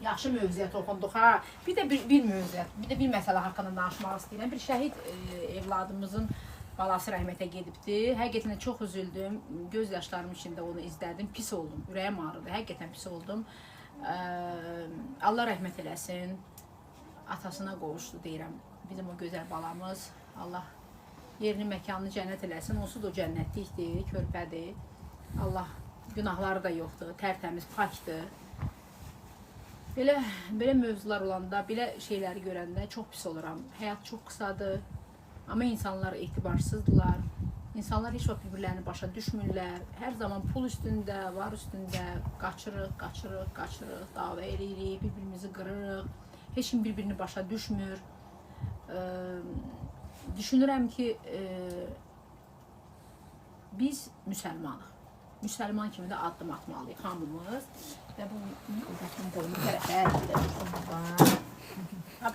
Yaxşı mövzuya toxunduq, ha. Bir də bir mövzuya, bir də bir məsələ haqqında danışmaq istəyirəm. Bir şəhid evladımızın balası rəhmətə gedibdi. Həqiqətən çox üzüldüm. Göz yaşlarım içində onu izlədim. Pis oldum. Ürəyim ağrıdı. Həqiqətən pis oldum. Allah rəhmət eləsin. Atasına qovuşdu deyirəm. Bizim o gözəl balamız. Allah yerini, məkanını cənnət eləsin. Onsuz da o cənnətlikdir, körpədir. Allah günahları da yoxdur. Tərtəmiz, pakdır. Belə mövzular olanda, belə şeyləri görəndə çox pis oluram. Həyat çox qısadır. Amma insanlar etibarsızdırlar. İnsanlar heç vaxt bir-birlərini başa düşmürlər. Hər zaman pul üstündə, var üstündə qaçırıq, dava eləyirik, bir-birimizi qırırıq. Heç kim bir-birini başa düşmür. Düşünürəm ki, biz müsəlmanıq. Müsəlman kimi də addım atmalıyıq hamımız. Və bu boynu tərəfə.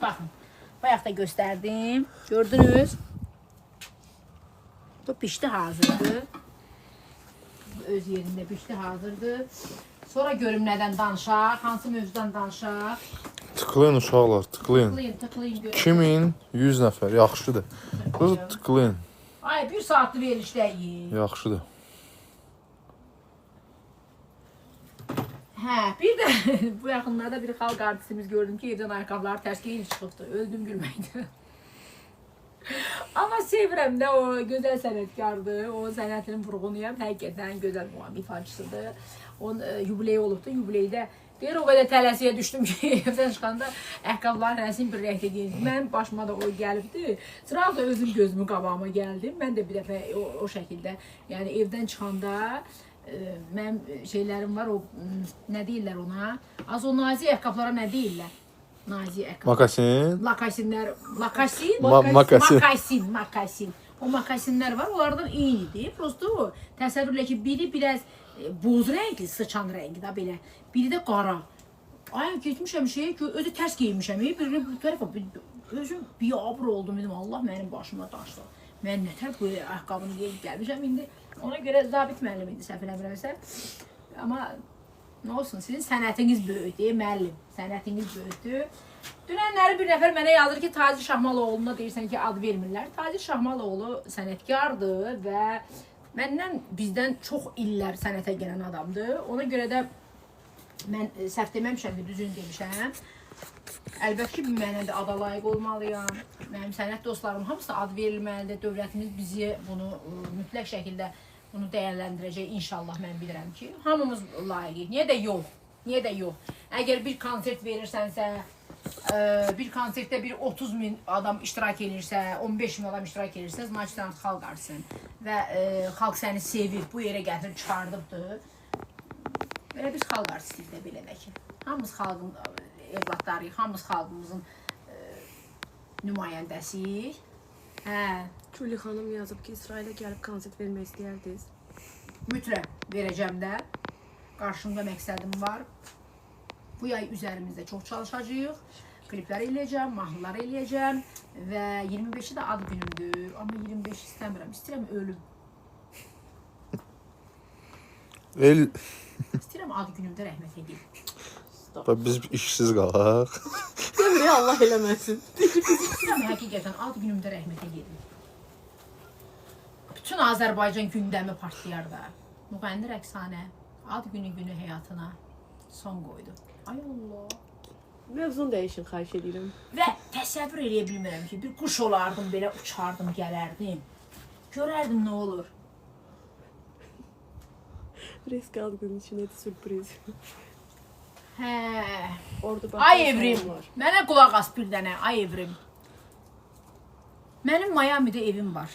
Baxın, bayaq da göstərdim. Gördünüz. Bu pişdi hazırdır. Öz yerində pişdi hazırdır. Sonra görüm nədən danışaq, hansı mövzudan danışaq. Tıklayın uşaqlar, tıklayın. Tıklayın. 2100 nəfər, yaxşıdır. Tıklayın. Ay, 1 saatlı verilişdəyik. Yaxşıdır. Hə, bir də bu yaxınlarda bir xalq artistimiz gördüm ki, evdən ayaqqabıları tərs geyinib çıxıbdı. Öldüm gülməkdən. Amma sevirəm də o gözəl sənətkardır. O sənətinin vurğunuyam. Həqiqətən gözəl muğam ifaçısıdır. Onun yubileyi olubdu. Yubileydə deyir o qədər tələsiyə düşdüm ki, evdən çıxanda ayaqqabıların rəsmi bir rəngdə geyindim. Mənim başıma da o gəlibdi. Sırağı da özüm gözümün qabağıma gəldim. Mən də bir dəfə o şəkildə, yəni evdən çıxanda mənim şeylərim var, o nə deyirlər ona? Az o nazik ayaqqabılara nə deyirlər? Nazik ayaqqabı. Makasin. Lakasinlər, lakasin, Makasin. makasin. O makasinlər var, onlardan eynidir. Prosto o təsəvvürlə ki, biri biraz boz rəngli, sıçan rəngi də belə. Biri də qara. Ay getmişəm şeyə ki, özü tərs geyinmişəm. Birini bu tərəfə özüm biabır oldum dedim. Allah mənim başıma daşdı. Mən nətər bu ayaqqabını geyib gəlmişəm indi. Ona görə zabit müəllim idi, səhv eləmirəmsə. Amma nə olsun, sizin sənətiniz böyükdür, müəllim. Sənətiniz böyükdür. Dünənləri bir nəfər mənə yazır ki, Tacir Şahmaloğlu'na deyirsən ki, ad vermirlər. Tacir Şahmaloğlu sənətkardır və məndən, bizdən çox illər sənətə gələn adamdır. Ona görə də mən səhv deməmişəm ki, düzün demişəm. Əlbəttə ki, mənə də ada layiq olmalıyam. Mənim sənət dostlarım hamısına ad verilməlidir. Dövlətimiz bizi bunu mütləq şəkildə bunu dəyərləndirəcək. İnşallah mən bilirəm ki, hamımız layiqik. Niyə də yox? Niyə də yox? Əgər bir konsert verirsənsə, bir konsertdə bir 30 min adam iştirak edirsə, 15 min adam iştirak edirsə, значит xalq artsın və xalq səni sevir, bu yerə gətirib çıxardıbdır. Belə biz xalq artistiyiz də belə də ki. Hamımız xalqın evlatlarıyıq, hamımız xalqımızın nümayəndəsiyik. Hə, Küli xanım yazıb ki, İsrailə gəlib konsert vermək istəyərdiniz. mütləq verəcəm də. Qarşımda məqsədim var. Bu yay üzərimizdə çox çalışacağıq. Kliplər eləyəcəm, mahnılar eləyəcəm və 25-i də ad günümdür. Amma 25 istəmirəm. İstəyirəm ölüm. İstəyirəm ad günümdə rəhmətə gedib. Biz işsiz qalaq. Demir Allah eləməsin. İstəyirəm həqiqətən ad günümdə rəhmətə gedib. Bütün Azərbaycan gündəmi partlayar da. Müğənni Rəqsanə ad günü həyatına son qoydu. Ay Allah. Mövzunu dəyişin, xahiş edirəm. Və təsəvvür eləyə bilmirəm ki, bir quş olardım, belə uçardım, gələrdim. Görərdim nə olur. Risk aldığın için neydi sürpriz. Hə. Orada Ay Evrim, mənə qulaq as bir dənə, ay Evrim. Mənim Miami'də evim var.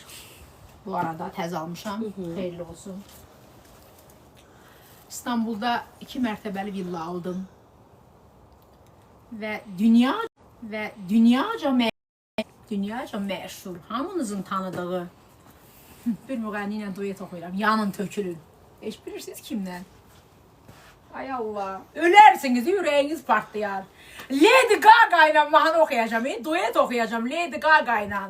Bu arada təzə almışam, xeyirli olsun. İstanbulda 2 mərtəbəli villa aldım. Və dünyaca məşhur, hamınızın tanıdığı bir müğənni ilə duet oxuyuram. Yanın tökülün. Heç bilirsiniz kimdən? Ay Allah. Ölərsiniz, ürəyiniz partlayar. Lady Gaga ilə mahnı oxuyacağam, duet oxuyacağım Lady Gaga ilə.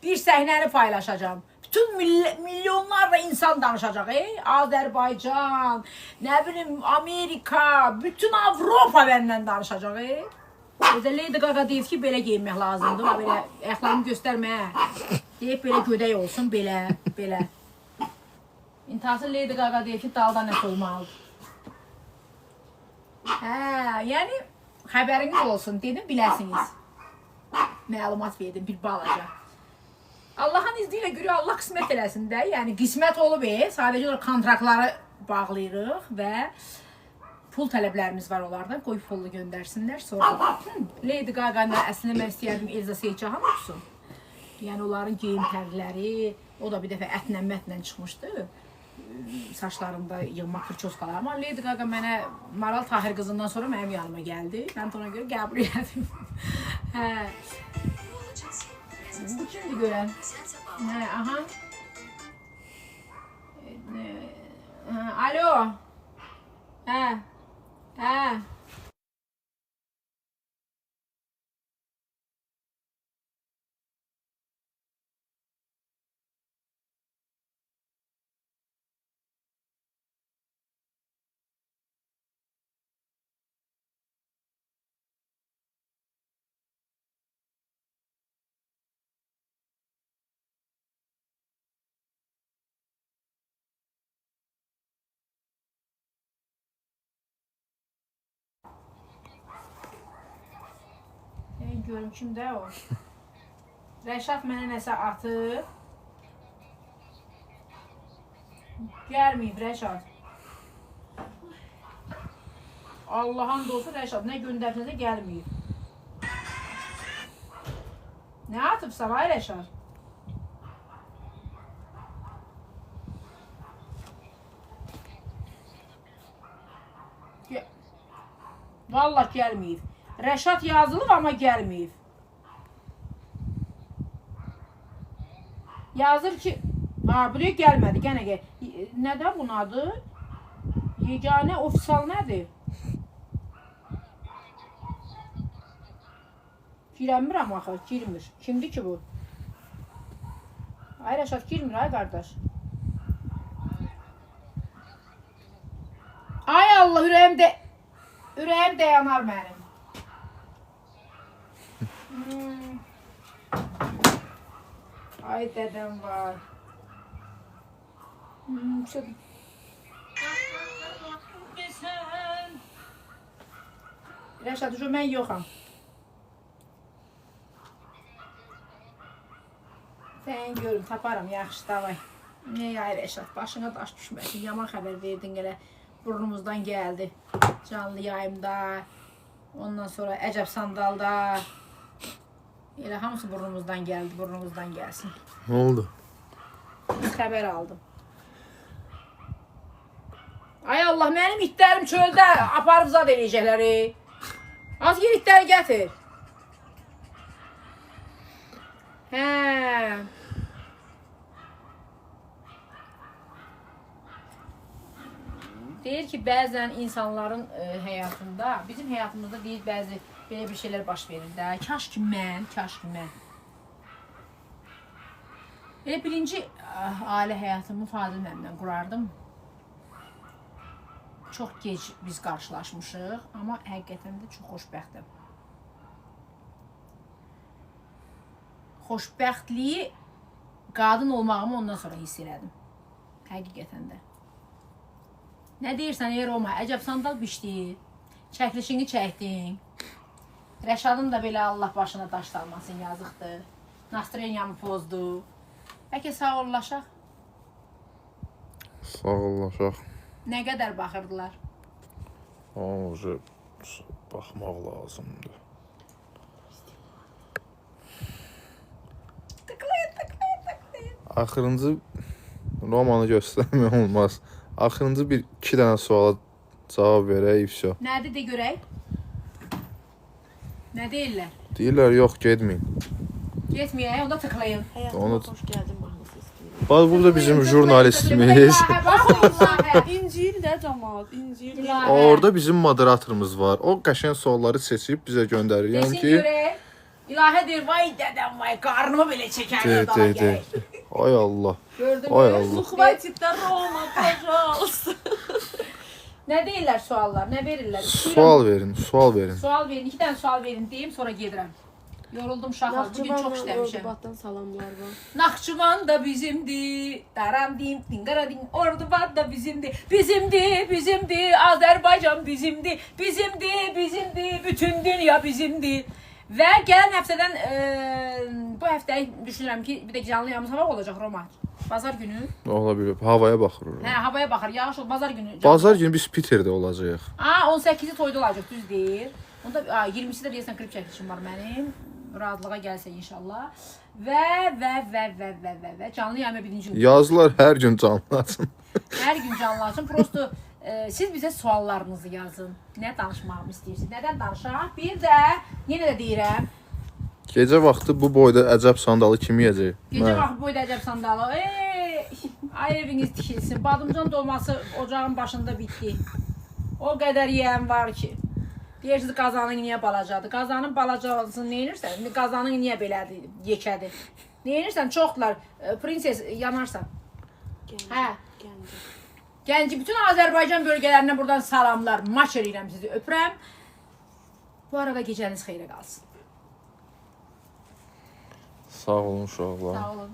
Bir səhnəni paylaşacağım. Bütün milyonlarla insan danışacaq. Azərbaycan, nə bilim Amerika, bütün Avropa məndən danışacaq. Özə Lady Gaga deyib ki, belə geyinmək lazımdır. Belə ayaqlarımı göstərmə. Deyib belə gödək olsun, belə. İntihası Lady Gaga deyib ki, dalda nəsə olmalıdır. Hə, yəni xəbəriniz olsun, dedim, biləsiniz. Məlumat verdim, bir balaca. Allahın izni ilə görüyor, Allah qismət eləsin də. Yəni qismət olub, sadəcə olaraq kontraktları bağlayırıq və pul tələblərimiz var onlardan. Qoy pullu göndərsinlər. Sonra Lady Gaga-nı əsləmək istəyərdim Elza Seyidcahan olsun. Yəni onların geyim tərləri, o da bir dəfə ətlə mətlə çıxmışdı. Saçlarımda yığma kırçoskalar. Amma Lady Gaga mənə Maral Tahir qızından sonra mənim yanıma gəldi. Mən də ona görə qəbul edim. Hə. Bu kimdir görən? Hə, aha. Alo. Hə. Görüm kimdə o? Rəşad mənə nəsə atıb. Gəlməyib Rəşad. Allah'ın dostu Rəşad nə göndərsinizə gəlməyib. Nə atıb sana Rəşad? Vallahi gəlməyib. Rəşad yazılıb amma gəlməyib. Yazır ki, buraya gəlmədi, gənə gəl. Nədə bunun adı? Yeganə ofisal nədir? Girəmirəm axı, girmir. Kimdir ki bu? Ay Rəşad girmir, ay qardaş. Ay Allah, ürəyim dayanar mənim. Ay dədəm var. Rəşad, mən yoxam. Sən görüm, taparam, yaxşı, davay. Nə ay Rəşad, başına daş düşməsin. Yaman xəbər verdin, elə burnumuzdan gəldi. Canlı yayımda, ondan sonra Əcəb Sandalda. Elə hamısı burnumuzdan gəldi, burnumuzdan gəlsin. Nə oldu? Xəbər aldım. Ay Allah, mənim itlərim çöldə aparıb zad eləyəcəklər. Az yer itləri gətir. Hə. Deyir ki, bəzən insanların həyatında, bizim həyatımızda deyir bəzi belə bir şeylər baş verir də. Kaş ki mən. Elə birinci ailə həyatımı Fadil mənimlə qurardım. Çox gec biz qarşılaşmışıq, amma həqiqətən də çox xoşbəxtəm. Xoşbəxtliyi qadın olmağımı ondan sonra hiss elədim. Həqiqətən də. Nə deyirsən ey Roma? Əcəb Sandal bişdi. Çəkilişini çəkdin. Rəşadın da belə Allah başına daş salmasın, yazıqdır. Nastroyeniyamı pozdu. Bəlkə sağ ollaşaq? Sağ ollaşaq. Nə qədər baxırdılar? Amma baxmaq lazımdır. Tıklayın. Axırıncı romanı göstərmək olmaz. Axırıncı iki dənə suala cavab verək, ifşa. Nədir de görək? Nə deyirlər? Deyirlər, yox, getməyin. Getməyək, onda tıklayın. Həyatıma xoş gəldin mahnısı istəyirəm. Bax, burada bizim jurnalistimiz. İncil də camaat, İncil. Orada bizim moderatorumuz var. O qəşəng sualları seçib bizə göndərir. Yəni Desin ki, görək. İlahə deyir, vay dədəm, vay qarnımı belə çəkərlər dala gəlir. Ay Allah. Gördün Ay mü? Allah. Хватит-то, Рома, пожалуйста. Nə deyirlər suallar, nə verirlər? Sual verin. Sual verin, 2 dənə sual verin deyim, sonra gedirəm. Yoruldum şahal, bugün çox işləmişəm. Ordubatdan salamlar var. Naxçıvan da bizimdir, darandim, dingaradim, Ordubat da bizimdir. Bizimdir, Azərbaycan bizimdir, bütün dünya bizimdir. Və gələn həftədən, bu həftəyi düşünürəm ki, bir də canlı yayımız hava olacaq Roma. Bazar günü. Ola bilər. Havaya baxırıq. Hə, havaya baxır, yağış olur, bazar günü. Bazar günü biz Peterdə olacağıq. 18-i toyda olacaq, düz deyir. Onda 20-si də deyəsən klip çəkilişim var mənim. Rahatlığa gəlsə inşallah. Və canlı yayıma birinci gün. Yazılar hər gün canlansın. Hər gün canlansın. Prosto siz bizə suallarınızı yazın. Nə danışmağımı istəyirsiniz? Nədən danışaq? Bir də, yenə də deyirəm. Gecə vaxtı bu boyda Əcəb Sandalı kim yeyəcək? Gecə vaxtı boyda Əcəb Sandalı. Ay eviniz tikilsin. Badımcan dolması ocağın başında bitdi. O qədər yeyən var ki. Deyirsiniz qazanın niyə balacadır? Qazanın balacasını neyinirsən? Qazanın niyə belədir, yekədir? Neyinirsən? Çoxlar. Prinses yanarsan. Hə. Gənci bütün Azərbaycan bölgələrinə buradan salamlar. Maç eləyirəm sizi. Öpürəm. Bu arada gecəniz xeyrə qalsın. Sağ olun uşaqlar. Sağ olun.